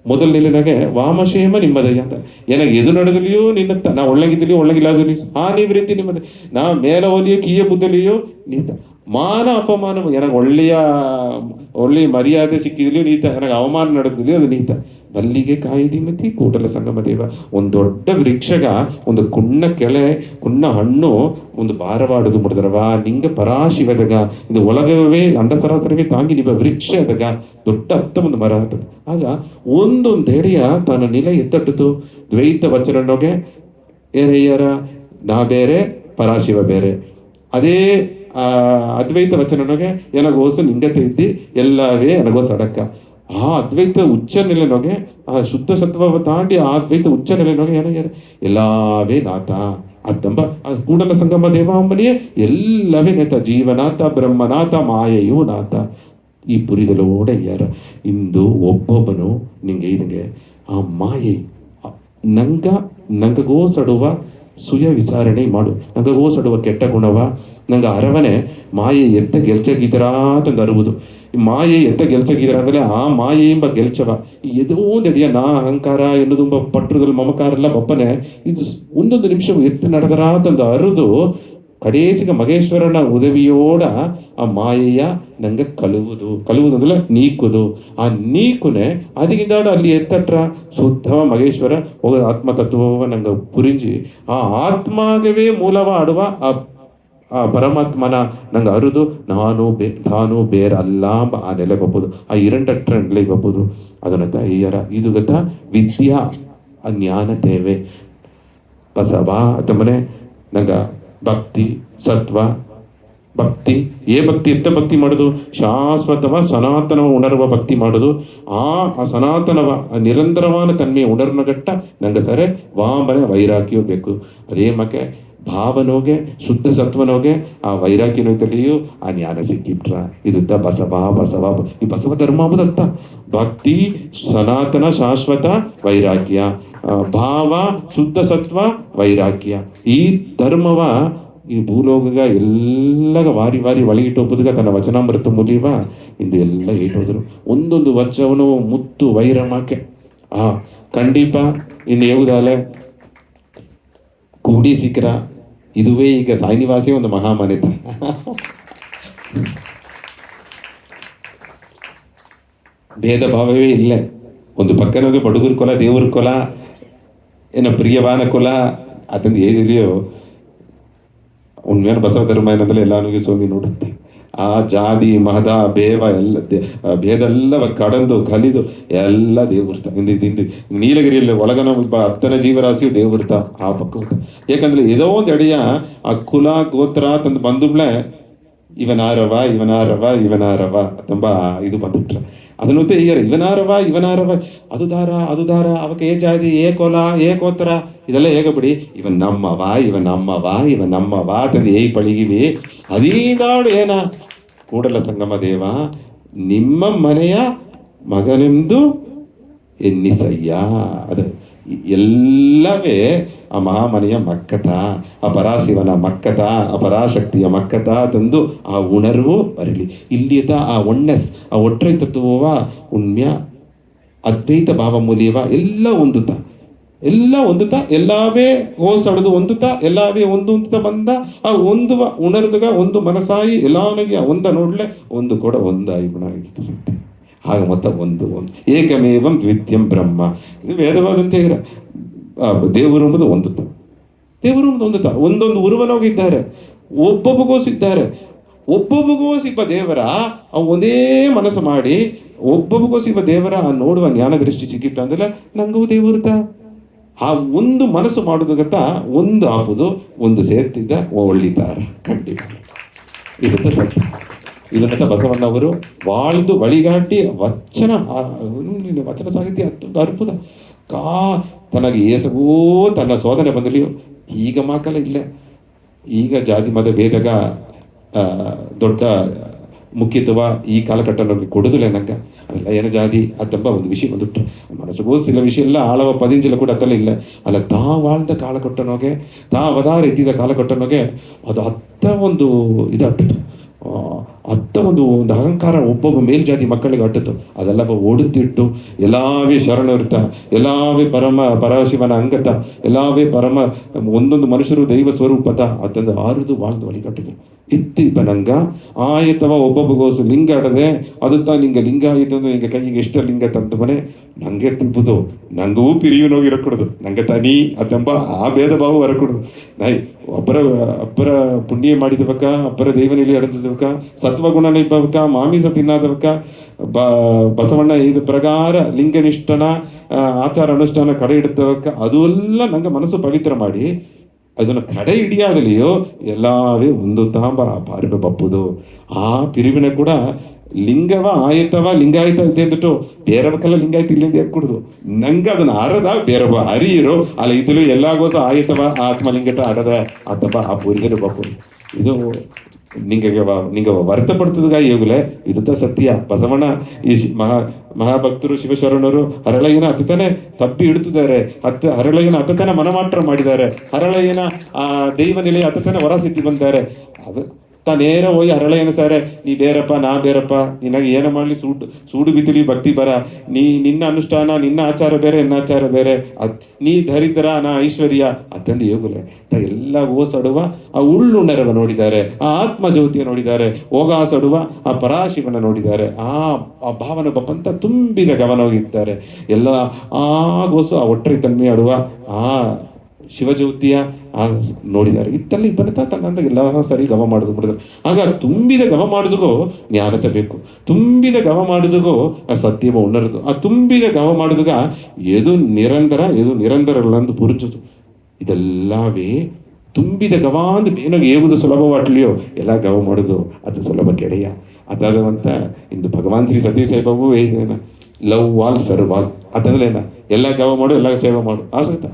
ಮೊದಲ ನಿಲೆನಾಗೆ ವಾಮಶೇಮ ನಿಮ್ಮದಯ್ಯ ಅಂತ ಏನಾಗ ಎದು ನಡೆದಲಿಯೋ ನಿನ್ನತ್ತ ನಾ ಒಳ್ಳಗಿದ್ದಲಿಯೋ ಒಳ್ಳಗಿಲ್ಲದಲಿಯೋ ಆ ನೀವು ರೀತಿ ನಿಮ್ಮದ ನಾ ಮೇಲ ಒಲಿಯೋ ಕೀಯ ಬುದ್ದಲಿಯೋ ನೀತ ಮಾನ ಅಪಮಾನ ಏನಾಗ ಒಳ್ಳೆಯ ಮರ್ಯಾದೆ ಸಿಕ್ಕಿದಲಿಯೋ ನೀತ ಏನಾಗ ಅವಮಾನ ನಡೆದಲಿಯೋ ಅದು ನೀತ ಬಲ್ಲಿಗೆ ಕಾಯಿದಿಮತಿ ಕೂಡಲ ಸಂಗಮ ದೇವ. ಒಂದು ದೊಡ್ಡ ವೃಕ್ಷಗ ಒಂದು ಕುಣ್ಣ ಹಣ್ಣು ಒಂದು ಭಾರವಾಡುದು ಮುಡಿದ್ರವ ನಿಂಗ ಪರಾಶಿವದಗ ಇದು ಒಳಗವೇ ಅಂಡ ಸರಾಸರವೇ ತಾಂಗಿ ನಿಬ ವೃಕ್ಷ ಅದಾಗ ದೊಡ್ಡ ಅತ್ತ ಒಂದು ಮರ ಆಗ್ತದೆ. ಆಗ ಒಂದೊಂದು ಹೆಡೆಯ ತನ್ನ ನಿಲೆ ಎತ್ತಟ್ಟುದು ದ್ವೈತ ವಚನನೊಗೆ ಏನಯ್ಯಾರ ನಾ ಬೇರೆ ಪರಾಶಿವ ಬೇರೆ. ಅದೇ ಅದ್ವೈತ ವಚನನೊಗೆ ಎನಗೋಸು ನಿಂಗತೆ ಇದ್ದಿ ಎಲ್ಲವೇ ಎನಗೋಸು ಅಡಕ್ಕ. ಆ ಅದ್ವೈತ ಉಚ್ಚ ನೆಲೆನೊಗೆ ಆ ಶುದ್ಧ ಸತ್ವ ತಾಂಡಿ ಆ ಅದ್ವೈತ ಉಚ್ಚ ನೆಲೆನೊಗೆ ಏನಾಗ್ಯಾರ ಎಲ್ಲವೇ ನಾಥ ಅದಂಬ ಕೂಡಲ ಸಂಗಮ ದೇವಾಂಬನಿಯೇ ಎಲ್ಲವೇ ನೇತ ಜೀವನಾಥ ಬ್ರಹ್ಮನಾಥ ಮಾಯೆಯೂ ನಾಥ ಈ ಪುರಿದಲೋಡ ಯಾರ ಇಂದು ಒಬ್ಬೊಬ್ಬನು ನಿಂಗೆ ಇದಕ್ಕೆ ಆ ಮಾಯೆ ನಂಗಗೋಸಡುವ ಸುಯ ವಿಚಾರಣೆ ಮಾಡು. ನಂಗಗೋಸಡುವ ಕೆಟ್ಟ ಗುಣವ ನಂಗೆ ಅರವನೆ ಮಾಯೆ ಎತ್ತ ಗೆಲ್ಚಗಿದರಾ ತಂದು ಅರುವುದು. ಈ ಮಾಯೆ ಎತ್ತ ಗೆಲ್ಚಗಿದರ ಅಂದ್ರೆ ಆ ಮಾಯೆ ಎಂಬ ಗೆಲ್ಚವ ಎದೋ ಒಂದೆಡೆಯ ನಾ ಅಹಂಕಾರ ಎನ್ನುವುದೆಂಬ ಪಟ್ಟದಲ್ಲಿ ಮಮಕಾರ ಎಲ್ಲ ಬಪ್ಪನೆ ಇದು ಒಂದೊಂದು ನಿಮಿಷ ಎತ್ತ ನಡೆದರ ತಂದು ಅರುದು ಕಡೇಸಿಗ ಮಗೇಶ್ವರನ ಉದವಿಯೋಡ ಆ ಮಾಯೆಯ ನಂಗೆ ಕಳುವುದು ಅಂದ್ರೆ ನೀಕುದು. ಆ ನೀಕುನೆ ಅದಕ್ಕಿಂದಾಡ ಅಲ್ಲಿ ಎತ್ತಟ್ರ ಶುದ್ಧವ ಮಗೇಶ್ವರ ಹೋಗ ಆತ್ಮತತ್ವವ ನಂಗೆ ಪುರಿಂಜಿ ಆ ಆತ್ಮಾಗವೇ ಮೂಲವ ಆಡುವ ಆ ಪರಮಾತ್ಮನ ನಂಗೆ ಅರುದು ತಾನು ಬೇರಲ್ಲ ಆ ನೆಲೆ ಬಪ್ಪುದು ಆ ಇರಂಡಟ್ರೆ ಬಪ್ಪುದು ಅದನ್ನತ್ತ ಅಯ್ಯರ ಇದು ಗತ ವಿದ್ಯಾ ಆ ಜ್ಞಾನ ತೇವೆ ಬಸವ ತಮ್ಮನೆ ನಂಗ ಭಕ್ತಿ ಸತ್ವ ಭಕ್ತಿ ಭಕ್ತಿ ಎತ್ತ ಭಕ್ತಿ ಮಾಡೋದು ಶಾಶ್ವತವ ಸನಾತನವ ಉಣರುವ ಭಕ್ತಿ ಮಾಡೋದು. ಆ ಸನಾತನವ ನಿರಂತರವಾದ ತನ್ಮೆಯ ಉಣರ್ನಗಟ್ಟ ನಂಗೆ ಸರೆ ವಾಮನೆ ವೈರಾಗ್ಯ ಬೇಕು. ಅದೇ ಮಕ್ಕೆ ಭಾವನೋಗೆ ಶುದ್ಧ ಸತ್ವನೋಗೆ ಆ ವೈರಾಗ್ಯನೋ ತಿಳಿಯು ಆ ಜ್ಞಾನ ಸಿಕ್ಕಿಟ್ರ ಇದುತ್ತ ಬಸವ ಈ ಬಸವ ಧರ್ಮ ಅಂಬುದತ್ತ ಭಕ್ತಿ ಸನಾತನ ಶಾಶ್ವತ ವೈರಾಗ್ಯ ಭಾವ ಶುದ್ಧ ಸತ್ವ ವೈರಾಗ್ಯ ಈ ಧರ್ಮವ ಈ ಭೂಲೋಕಗ ಎಲ್ಲಗ ವಾರಿ ಒಳಗಿಟ್ಟು ಒಬ್ಬುದಗ ತನ್ನ ವಚನಾಮೃತ ಮುಲಿವ ಇಂದು ಎಲ್ಲ ಇಟ್ಟೋದ್ರು ಒಂದೊಂದು ವಚವನು ಮುತ್ತು ವೈರಮಕ್ಕೆ ಖಂಡಿತ ಇನ್ನು ಯಾವುದಾಲೆ ಕೂಡಿ ಸಿಕ್ಕರ ಇದುವೇ ಈಗ ಸಾಯಿನಿವಾಸಿ ಒಂದು ಮಹಾಮಾನ್ಯತ. ಭೇದ ಭಾವವೇ ಇಲ್ಲ. ಒಂದು ಪಕ್ಕನೋಗಿ ಬಡುಗರ ಕೊಲ ದೇವ್ರ ಕೊಲ ಏನೋ ಪ್ರಿಯವಾನ ಕೊಲ ಅದೊಂದು ಏನಿದೆಯೋ ಉಣ್ಮೇಲೆ ಬಸವ ಧರ್ಮ ಏನಂದ್ರೆ ಎಲ್ಲಾನು ಸ್ವಾಮಿ ನೋಡುತ್ತೆ. ಆ ಜಾತಿ ಮಹದ ಭೇದ ಎಲ್ಲ ಕಡಂದು ಕಲಿದು ಎಲ್ಲ ದೇವ್ರತ ಹಿಂದಿ ನೀಲಗಿರಿಯಲ್ಲಿ ಒಳಗನ ಹತ್ತನ ಜೀವರಾಶಿಯು ದೇವ್ರತ ಆ ಪಕ್ಕ. ಯಾಕಂದ್ರೆ ಏನೋ ಒಂದು ಅಡಿಯ ಆ ಕುಲ ಗೋತ್ರ ತಂದು ಬಂದುಬ್ಲೆ ಇವನಾರವ ತುಂಬಾ ಇದು ಬಂದುಬಿಟ್ರೆ ಅದನ್ನೊತ್ತೆ ಈಗ ಇವನಾರವ ಅದು ದಾರ ಅವಕ್ಕೆ ಏ ಜಾತಿ ಏ ಕೊಲ ಏ ಕೋತರ ಇದೆಲ್ಲ ಹೇಗ ಬಿಡಿ ಇವನ್ ನಮ್ಮವ ತಂದು ಏಯ್ ಪಳಿಗಿವಿ ಅದೀನಾಡು ಏನ ಕೂಡಲ ಸಂಗಮ ದೇವ ನಿಮ್ಮ ಮನೆಯ ಮಗನೆಂದು ಎನ್ನಿಸಯ್ಯ. ಅದು ಎಲ್ಲವೇ ಆ ಮಹಾಮನೆಯ ಮಕ್ಕತ, ಆ ಪರಾಶಿವನ ಮಕ್ಕತ, ಆ ಪರಾಶಕ್ತಿಯ ಮಕ್ಕತ ತಂದು ಆ ಉಣರ್ವು ಬರಲಿ. ಇಲ್ಲಿಯದ ಆ ಒಣ್ಣೆಸ್, ಆ ಒಟ್ರೆ ತತ್ವವ ಉಣ್ಮ್ಯ ಅದ್ವೈತ ಭಾವ ಮೂಲ್ಯವ ಎಲ್ಲ ಹೊಂದುತ್ತಾ ಎಲ್ಲವೇ ಹೋಸಡದು ಹೊಂದುತ್ತಾ ಎಲ್ಲವೇ ಒಂದು ಬಂದ ಆ ಒಂದುವ ಉಣರ್ದುಗ ಒಂದು ಮನಸಾಯಿ ಎಲ್ಲಾನಿಗೆ ಒಂದ ನೋಡ್ಲೆ ಒಂದು ಕೂಡ ಒಂದಾಯಿ ಗುಣ ಆಗಿತ್ತು ಸತ್ಯ. ಆಗ ಮೊತ್ತ ಒಂದು ಏಕಮೇವಂ ದ್ವಿತೀಯಂ ಬ್ರಹ್ಮ. ಇದು ವೇದವಾದಂತೆ ದೇವರು ಎಂಬುದು ಹೊಂದುತ್ತಾ ಒಂದೊಂದು ಉರುವನೋಗಿದ್ದಾರೆ, ಒಬ್ಬೊಬ್ಬಗೋಸಿದ್ದಾರೆ. ಒಬ್ಬೊಬ್ಬಗೋಸಿಬ್ಬ ದೇವರ ಒಂದೇ ಮನಸ್ಸು ಮಾಡಿ ಒಬ್ಬೊಬ್ಬಗೋಸಿಬ್ಬ ದೇವರ ನೋಡುವ ಜ್ಞಾನ ದೃಷ್ಟಿ ಸಿಕ್ಕಿತ್ತು ಅಂದ್ರೆ ನಂಗೂ ದೇವರುತ ಆ ಒಂದು ಮನಸ್ಸು ಮಾಡೋದಗತ್ತ ಒಂದು ಆಪುದು ಒಂದು ಸೇರ್ತಿದ್ದ ಒಳ್ಳಿತಾರ ಖಂಡಿತ ಇರುತ್ತೆ ಸತ್ಯ. ಇದನ್ನ ಬಸವಣ್ಣವರು வாழ்ந்து வழிகாட்டி ವಚನ ಸಾಹಿತ್ಯ ಅತ್ಯಂತ ಅದ್ಭುತ. ತನಗೆ ಏಸಗೋ ತನ್ನ ಸೋದನೆ ಬಂದಲಿಯೋ ಈಗ ಮಾಕಲ ಇಲ್ಲ. ಈಗ ಜಾತಿ ಮತ ಭೇದಗ ದೊಡ್ಡ ಮುಖ್ಯತ್ವ ಈ ಕಾಲಘಟ್ಟದಲ್ಲಿ ಕೊಡುದಿಲ್ಲ ನಂಗೆ. ಅದೆಲ್ಲ ಏನ ಜಾತಿ ಅದಂಬ ಒಂದು ವಿಷಯ ಬಂದುಬಿಟ್ರೆ ಮನಸ್ಸಿಗೂ ಸಿಲ ವಿಷಯ ಎಲ್ಲ ಆಳವ ಪದಿಂಜಿಲ ಕೂಡ ಅತ್ತಲ್ಲ ಇಲ್ಲ. ಅಲ್ಲ வாழ்ந்த ಕಾಲಘಟ್ಟನೋಗೆ ಅವತಾರ ಎತ್ತಿದ ಕಾಲಘಟ್ಟನೋಗೆ ಅದು ಒಂದು ಇದಾಗ್ಬಿಟ್ಟು ಒಂದು ಅಹಂಕಾರ ಒಬ್ಬೊಬ್ಬ ಮೇಲ್ಜಾತಿ ಮಕ್ಕಳಿಗೆ ಅಟ್ಟಿತು. ಅದೆಲ್ಲ ಒಡುತ್ತಿಟ್ಟು ಎಲ್ಲವೇ ಶರಣರ್ಥ, ಎಲ್ಲವೇ ಪರಶಿವನ ಅಂಗತ, ಎಲ್ಲವೇ ಒಂದೊಂದು ಮನುಷ್ಯರು ದೈವ ಸ್ವರೂಪತ ಅದೊಂದು ಆರುದು வாழ்ந்து வழிகாட்டிದ್ರು. ಇತ್ತಿಪ್ಪ ನಂಗ ಆಯತವ ಒಬ್ಬೊಬ್ಬಗೋಸು ಲಿಂಗ ಅಡದೆ ಅದು ಲಿಂಗ ಆಯಿತಂದು ಹಿಂಗೆ ಕೈಗೆ ಎಷ್ಟ ಲಿಂಗ ತಂದು ಮನೆ ನಂಗೆ ತಿಂಬುದು ನಂಗೂ ಪಿರಿಯುನೋಗಿ ಇರಕೊಡುದು ನಂಗೆ ತನಿ ಅದಂಬ ಆ ಭೇದ ಭಾವ ಹೊರಕೊಡುದು. ನಾಯಿ ಅಪ್ಪರ ಪುಣ್ಯ ಮಾಡಿದವಕ್ಕ ಅಪ್ಪರ ದೈವನಿಲಿ ಅಡಂದಿದವಕ್ಕ ಸತ್ವಗುಣನ ಇಬ್ಬವಕ್ಕ ಮಾಮಿಸ ತಿನ್ನಾದವಕ್ಕ ಬಸವಣ್ಣ ಇದು ಪ್ರಕಾರ ಲಿಂಗನಿಷ್ಠನ ಆಚಾರ ಅನುಷ್ಠಾನ ಕಡೆ ಇಡ್ತವಕ್ಕ ಅದು ಎಲ್ಲ ನಂಗೆ ಮನಸ್ಸು ಪವಿತ್ರ ಮಾಡಿ ಅದನ್ನು ಕಡೆ ಹಿಡಿಯಾಗಲಿಯೋ ಎಲ್ಲವೇ ಒಂದು ತಾಂಬ ಪಾರಿಬೆ ಬಪ್ಪುದು. ಆ ಪಿರಿವಿನ ಕೂಡ ಲಿಂಗವ ಆಯತವ ಲಿಂಗಾಯತ ಇದೆ ಅಂದ್ಬಿಟ್ಟು ಬೇರವಕ್ಕೆಲ್ಲ ಲಿಂಗಾಯತ ಇಲ್ಲಿಂದ ಯಾಕೆ ನಂಗೆ ಅದನ್ನ ಅರದ ಬೇರವ ಅರಿಯಿರೋ ಅಲ್ಲ ಇದಲು ಎಲ್ಲಾಗೋಸ ಆಯತವ ಆತ್ಮಲಿಂಗಟ ಅಡದ ಅಥವಾ ಆ ಪೂರಿಗರು ಬಪ್ಪು ಇದು ನಿಂಗೆ ವರ್ತಪಡ್ತದ ಯೋಗಲೆ ಇದು ಸತ್ಯ. ಬಸವಣ್ಣ ಈ ಮಹಾಭಕ್ತರು ಶಿವಶರಣರು ಹರಳಯ್ಯನ ಹತ್ತನೇ ತಪ್ಪಿ ಇಡುತ್ತಿದ್ದಾರೆ. ಹರಳಯ್ಯನ ಹತ್ತನೇ ಮನಮಾತ್ರ ಮಾಡಿದ್ದಾರೆ. ಹರಳಯ್ಯನ ದೈವ ನೆಲೆ ಹತ್ತನೇ ಹೊರಸಿದ್ದಿ ಬಂದಿದ್ದಾರೆ. ಅದು ನೇರ ಹೋಗಿ ಹರಳಯ್ಯನ ಸಾರೆ ನೀ ಬೇರಪ್ಪ ನಾ ಬೇರಪ್ಪ ನಿನಗೆ ಏನ ಮಾಡ್ಲಿ ಸೂಡು ಬಿತ್ತಲಿ ಭಕ್ತಿ ಬರ ನಿನ್ನ ಅನುಷ್ಠಾನ ನಿನ್ನ ಆಚಾರ ಬೇರೆ ಎನ್ನ ಆಚಾರ ಬೇರೆ ನೀ ಧರಿದ್ರ ನಾ ಐಶ್ವರ್ಯ ಅತ್ತಂದು ಯೋಗಲೆ ಎಲ್ಲ ಓಸಡುವ ಆ ಉಳ್ಳುಣರವ ನೋಡಿದ್ದಾರೆ, ಆ ಆತ್ಮ ಜ್ಯೋತಿಯ ನೋಡಿದ್ದಾರೆ, ಓಗಾಸಡುವ ಆ ಪರಾಶಿವನ ನೋಡಿದ್ದಾರೆ. ಆ ಭಾವನ ಬಪ್ಪಂತ ತುಂಬಿದ ಗಮನವಾಗಿದ್ದಾರೆ. ಎಲ್ಲ ಗೋಸು ಆ ಒಟ್ಟರೆ ತನ್ಮೆ ಆಡುವ ಆ ಶಿವಜ್ಯೋತಿಯ ನೋಡಿದ್ದಾರೆ. ಇತ್ತಲ್ಲಿ ಇಬ್ಬನ ತನ್ನಂತ ಎಲ್ಲ ಸರಿ ಗವ ಮಾಡುದು ಆಗ ತುಂಬಿದ ಗವ ಮಾಡುದಿಗೂ ಜ್ಞಾನತೆ ಬೇಕು. ತುಂಬಿದ ಗವ ಮಾಡುದಿಗೂ ಆ ಸತ್ಯವ ಉಣ್ಣರದು. ಆ ತುಂಬಿದ ಗವ ಮಾಡುದಾಗ ಎದು ನಿರಂತರ ಪುರುಚುದು. ಇದೆಲ್ಲವೇ ತುಂಬಿದ ಗವ ಅಂದ್ ಬೇನಾಗ ಏಗುದು ಸುಲಭವಾಟ್ಲಿಯೋ ಎಲ್ಲ ಗವ ಮಾಡುದು ಅದು ಸುಲಭ ಕೆಡೆಯ ಅದಾದಂತ ಇಂದು ಭಗವಾನ್ ಶ್ರೀ ಸತ್ಯಸಾಯಿಬಾಬು ಏನ ಲವ್ ವಾಲ್ ಸರ್ವ್ ವಾಲ್ ಅದಂದ್ರೆ ಏನ ಎಲ್ಲ ಗವ ಮಾಡು ಎಲ್ಲ ಸೇವೆ ಮಾಡು ಆಸಕ್ತ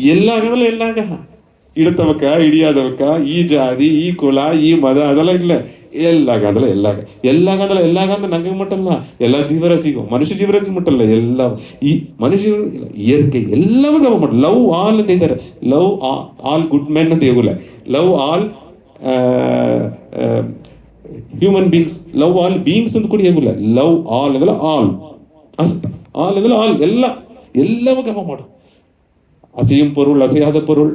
ಎಲ್ಲಾಗಂದ್ರೆ ಎಲ್ಲಾಗ ಇಡ್ತವಕ್ಕ ಹಿಡಿಯಾದವಕ್ಕ ಈ ಜಾತಿ ಈ ಕುಲ ಈ ಮದ ಅದೆಲ್ಲ ಇಲ್ಲ. ಎಲ್ಲಾಗಂದ್ರೆ ಎಲ್ಲಾಗಂದ್ರೆ ನಂಗೆ ಮುಟ್ಟಲ್ಲ. ಎಲ್ಲ ಜೀವರಾಶಿಗೂ ಮನುಷ್ಯ ಜೀವರಾಶಿ ಮುಟ್ಟಲ್ಲ. ಎಲ್ಲ ಈ ಮನುಷ್ಯ ಏರ್ಕೆ ಎಲ್ಲವೂ ಗವ ಮಾಡ ಲವ್ ಆಲ್ ಅಂತ ಇದ್ದಾರೆ. ಲವ್ ಆಲ್ ಗುಡ್ ಮೆನ್ ಅಂತ ಹೇಗುಲ್ಲ. Love all human beings, love all beings ಅಂತ ಕೂಡ ಹೇಗುಲ್ಲ. ಲವ್ ಆಲ್ ಅಂದ್ರೆ ಆಲ್ ಅಂದ್ರೆ ಆಲ್ ಎಲ್ಲವೂ ಗವ ಮಾಡು. அசையும் பொருள் அசையாத பொருள்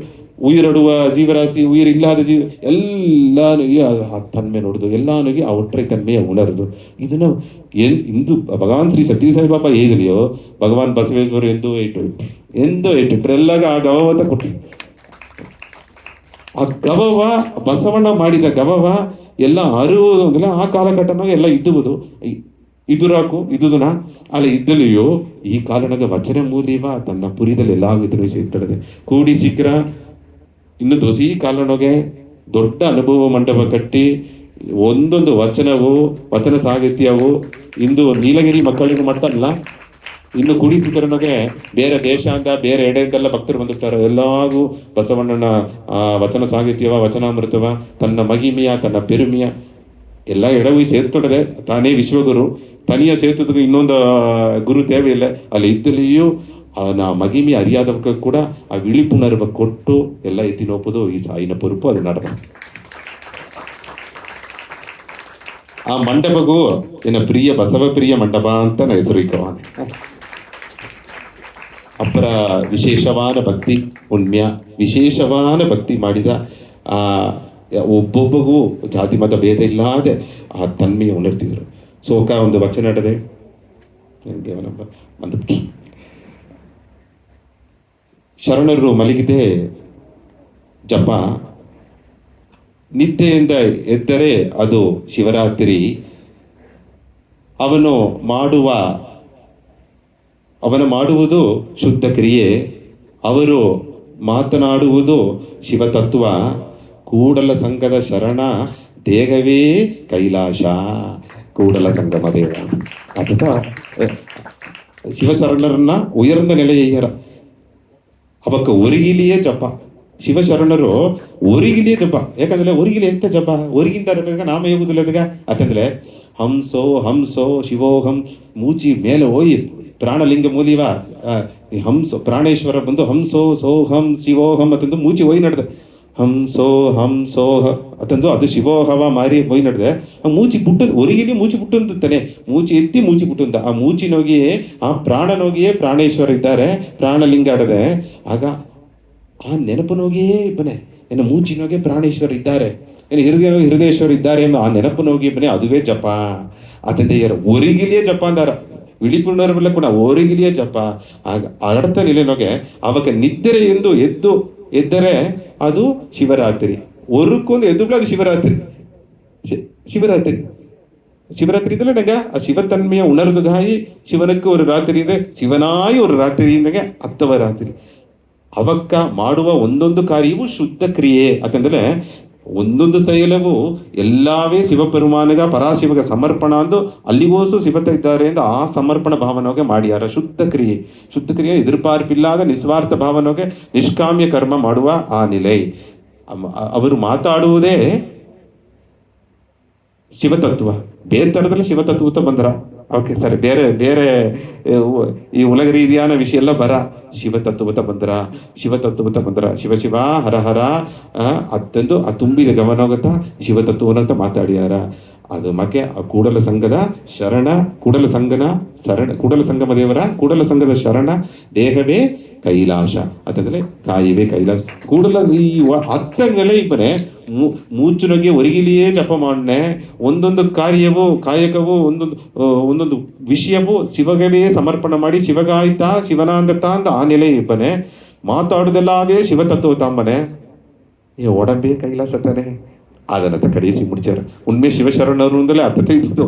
உயிரடுವ ಜೀವರಾಶಿ ಉಯಿರಿಲ್ಲಾದ ಜೀವ ಎಲ್ಲಾನಿಗೆ ತನ್ಮೆ ನೋಡುದು, ಎಲ್ಲಾನಿಗೆ ಆ ಒಟ್ಟರೆ ತನ್ಮೆಯ ಉಣರುದು. ಇದನ್ನು ಇಂದು ಭಗವಾನ್ ಶ್ರೀ ಸತ್ಯಸಾಯಿ ಬಾಬಾ ಹೇಗಲಿಯೋ ಭಗವಾನ್ ಬಸವೇಶ್ವರು ಎಂದೋ ಇಟ್ಟಿಟ್ರು ಎಲ್ಲಾಗ ಆ ಗವವತ ಕೊಟ್ಟಿ. ಆ ಗವವ ಬಸವಣ್ಣ ಮಾಡಿದ ಗವವ ಎಲ್ಲ ಅರುವುದು ಅಂದ್ರೆ ಆ ಕಾಲಘಟ್ಟನಾಗ ಎಲ್ಲ ಇದ್ದುವುದು ಇದುರಾಕು ಇದುನ ಅಲ್ಲ ಇದ್ದಲಿಯೋ ಈ ಕಾಲನಾಗ ವಚನ ಮೂಲ್ಯವ ತನ್ನ ಪುರಿದಲ್ಲಿ ಎಲ್ಲ ಇದ್ರು ಸೇರ್ತದೆ ಕೂಡಿ ಸಿಕ್ರ ಇನ್ನು ದೊಸಿ ಕಾಲನೊಗೆ ದೊಡ್ಡ ಅನುಭವ ಮಂಡಪ ಕಟ್ಟಿ ಒಂದೊಂದು ವಚನ ಸಾಹಿತ್ಯವು ಇಂದು ನೀಲಗಿರಿ ಮಕ್ಕಳಿಗೆ ಮಟ್ಟಲ್ಲ, ಇನ್ನು ಕುಡಿಸಿದ್ರನಗೆ ಬೇರೆ ದೇಶಾಂತ ಬೇರೆ ಎಡೆಯಿಂದೆಲ್ಲ ಭಕ್ತರು ಬಂದುಬಿಟ್ಟಾರೆ. ಎಲ್ಲಾಗೂ ಬಸವಣ್ಣನ ವಚನ ಸಾಹಿತ್ಯವ ವಚನಾಮೃತವ ತನ್ನ ಮಹಿಮೆಯ ತನ್ನ ಪೆರುಮೆಯ ಎಲ್ಲ ಎಡವಿ ಸೇರ್ತೊಡದೆ. ತಾನೇ ವಿಶ್ವಗುರು, ತನಿಯ ಸೇರ್ತದಕ್ಕೆ ಇನ್ನೊಂದು ಗುರು தேவையில்ல. ಅಲ್ಲಿ ಇದ್ದಲ್ಲಿಯೂ ನಾ ಮಗಿಮೆ ಅರಿಯಾದವಕ್ಕೆ ಕೂಡ ಆ ವಿಳಿಪುಣರ್ವ ಕೊಟ್ಟು ಎಲ್ಲ ಎತ್ತಿ ನೋಪುದು ಈ ಸಾಯಿನ ಪೊರುಪು ಅದು ನಡೆದ. ಆ ಮಂಟಪಗೂ ಎನ್ನ ಪ್ರಿಯ ಬಸವ ಪ್ರಿಯ ಮಂಟಪ ಅಂತ ನಾ ಹೆಸರು ಇಕ್ಕವಾನೆ. ಅಪ್ಪರ ವಿಶೇಷವಾದ ಭಕ್ತಿ ಪುಣ್ಯ, ವಿಶೇಷವಾದ ಭಕ್ತಿ ಮಾಡಿದ ಆ ಒಬ್ಬೊಬ್ಬಗೂ ಜಾತಿ ಮತ ಭೇದ ಇಲ್ಲದೆ ಆ ತನ್ಮೆಯ ಉಣರ್ತಿದ್ರು. ಸೋಕ ಒಂದು ವಚನ ನಡೆದೆ ನನಗೆ ಒಂದು ಶರಣರು ಮಲಗಿದೆ ಜಪ, ನಿದ್ದೆಯಿಂದ ಎದ್ದರೆ ಅದು ಶಿವರಾತ್ರಿ, ಅವನು ಮಾಡುವುದು ಶುದ್ಧ ಕ್ರಿಯೆ, ಅವರು ಮಾತನಾಡುವುದು ಶಿವತತ್ವ, ಕೂಡಲ ಸಂಘದ ಶರಣ ದೇಹವೇ ಕೈಲಾಸ, ಕೂಡಲ ಸಂಗಮ ದೇವ. ಅದಕ್ಕ ಶಿವಶರಣರನ್ನ ಉಯರ್ந்த நிலையையರ ಅವಕ್ಕ ಒರಿಗಿಲಿಯೇ ಜಪ. ಶಿವಶರಣರು ಒರಿಗಿಲಿಯೇ ಜಪ. ಯಾಕಂದ್ರೆ ಒರಿಗಿಲಿ ಎಂತ ಜಪ, ಒರಿಗಿಂದ ನಾಮ ಹೋಗುದಿಲ್ಲ ಅತಂದ್ರೆ ಹಂಸೋ ಶಿವೋಹಂ ಮೂಚಿ ಮೇಲೆ ಹೋಯಿ ಪ್ರಾಣಲಿಂಗ ಮೂಲಿವ ಹಂಸೋ ಪ್ರಾಣೇಶ್ವರ ಬಂದು ಹಂಸೋ ಸೋಹಂ ಶಿವೋಹಂ ಅತಂದು ಮೂಚಿ ಹೋಯ್ ನಡೆದ. ಹಂಸೋಹ ಅತಂದು ಅದು ಶಿವೋಹವ ಮಾರಿ ಹೋಯ್ ನಡೆದೆ. ಆ ಮೂಚಿ ಪುಟ್ಟು ಒರಿಗಿಲಿ ಮೂಚಿ ಪುಟ್ಟು ಅಂತಾನೆ, ಮೂಚಿ ಎತ್ತಿ ಮೂಚಿ ಪುಟ್ಟು ಅಂತ ಆ ಮೂಚಿನೋಗಿಯೇ ಆ ಪ್ರಾಣನೋಗಿಯೇ ಪ್ರಾಣೇಶ್ವರ ಇದ್ದಾರೆ, ಪ್ರಾಣಲಿಂಗ ಆಡದೆ. ಆಗ ಆ ನೆನಪನೋಗಿಯೇ ಇಬ್ಬನೇ ಏನು ಮೂಚಿನೋಗೆ ಪ್ರಾಣೇಶ್ವರ ಇದ್ದಾರೆ, ಏನು ಹೃದಯೇಶ್ವರ ಇದ್ದಾರೆ ಅನ್ನೋ ಆ ನೆನಪನೋಗಿ ಇಬ್ಬನೇ ಅದುವೇ ಜಪ. ಅತಂದೆ ಒರಿಗಿಲಿಯೇ ಜಪ ಅಂದಾರ, ವಿಳಿಪುಣರ್ವೆಲ್ಲ ಕೂಡ ಒರಿಗಿಲಿಯೇ ಜಪ. ಆಗ ಅಡತ ನಿಲೆನೋಗೆ ಅವಕ್ಕೆ ನಿದ್ದರೆ ಎಂದು ಎದ್ದರೆ ಅದು ಶಿವರಾತ್ರಿ, ಒರುಕ್ಕೊಂದು ಎದ್ದು ಅದು ಶಿವರಾತ್ರಿ. ಶಿವರಾತ್ರಿ ನಂಗ ಆ ಶಿವತನ್ಮೆಯ ಉಣರ್ದುಗಾಯಿ ಶಿವನಕ್ಕೆ ஒரு ರಾತ್ರಿ ಇದೆ, ಶಿವನಾಯಿ ஒரு ರಾತ್ರಿ ಇಂದಾಗೆ ಹತ್ತವ ರಾತ್ರಿ. ಅವಕ್ಕ ಮಾಡುವ ಒಂದೊಂದು ಕಾರ್ಯವು ಶುದ್ಧ ಕ್ರಿಯೆ ಅಂತಂದ್ರೆ ಒಂದೊಂದು செயலವು ಎಲ್ಲವೇ ಶಿವಪೆರುಮಾನಗ ಪರಾಶಿವಗ ಸಮರ್ಪಣ ಅಂದು ಅಲ್ಲಿಗೋಸು ಶಿವತ ಇದ್ದಾರೆ ಎಂದು ಆ ಸಮರ್ಪಣ ಭಾವನೋಗೆ ಮಾಡ್ಯಾರ. ಶುದ್ಧ ಕ್ರಿಯೆ ಎದುರ್ಪಾರ್ಪಿಲ್ಲಾದ ನಿಸ್ವಾರ್ಥ ಭಾವನೋಗೆ ನಿಷ್ಕಾಮ್ಯ ಕರ್ಮ ಮಾಡುವ ಆ ನಿಲೆ. ಅವರು ಮಾತಾಡುವುದೇ ಶಿವತತ್ವ, ಬೇರೆ ತರದಲ್ಲಿ ಶಿವತತ್ವ ಬಂದ್ರ ಓಕೆ ಸರಿ, ಬೇರೆ ಈ ಉಲಗ ರೀತಿಯಾನ ವಿಷಯ ಎಲ್ಲ ಬರ ಶಿವತತ್ವತ ಬಂದ್ರ ಶಿವ ಹರ ಹರ ಅತ್ತಂದು ಆ ತುಂಬಿದ ಗಮನೋಗತ ಶಿವತತ್ವನಂತ ಮಾತಾಡ್ಯಾರ. ಅದು ಮಕ್ಕೆ ಆ ಕೂಡಲ ಸಂಘದ ಶರಣ, ಕೂಡಲ ಸಂಗಮ ದೇವರ ಕೂಡಲ ಸಂಘದ ಶರಣ ದೇಹವೇ ಕೈಲಾಸ ಅಂತಂದ್ರೆ ಕಾಯವೇ ಕೈಲಾಸ. ಕೂಡಲ ಈ ಹತ್ತಂಗಲೇ ಇಬ್ಬನೇ ಮೂಚುನಗೆ ಒರಿಗಿಲಿಯೇ ಜಪ ಮಾಡ್ನೆ. ಒಂದೊಂದು ಕಾಯಕವು ಒಂದೊಂದು ವಿಷಯವೂ ಶಿವಗವೇ ಸಮರ್ಪಣೆ ಮಾಡಿ ಶಿವಗಾಯ್ತಾ ಶಿವನಾಂಗತ ಅಂತ ಆ ನೆಲೆ ಇಬ್ಬನೇ. ಮಾತಾಡುದೆಲ್ಲವೇ ಶಿವತತ್ವ ತಾಂಬನೆ ಒಡಂಬೆ ಕೈಲಾಸ ತಾನೆ ಅದನ್ನಂತ ಕಡಿಸಿ ಮುಡಿಚಾರ. ಉಣ್ಮೆ ಶಿವಶರಣರು ಅಂದಲೇ ಅರ್ಥ ತೆಗಿಬೋದು,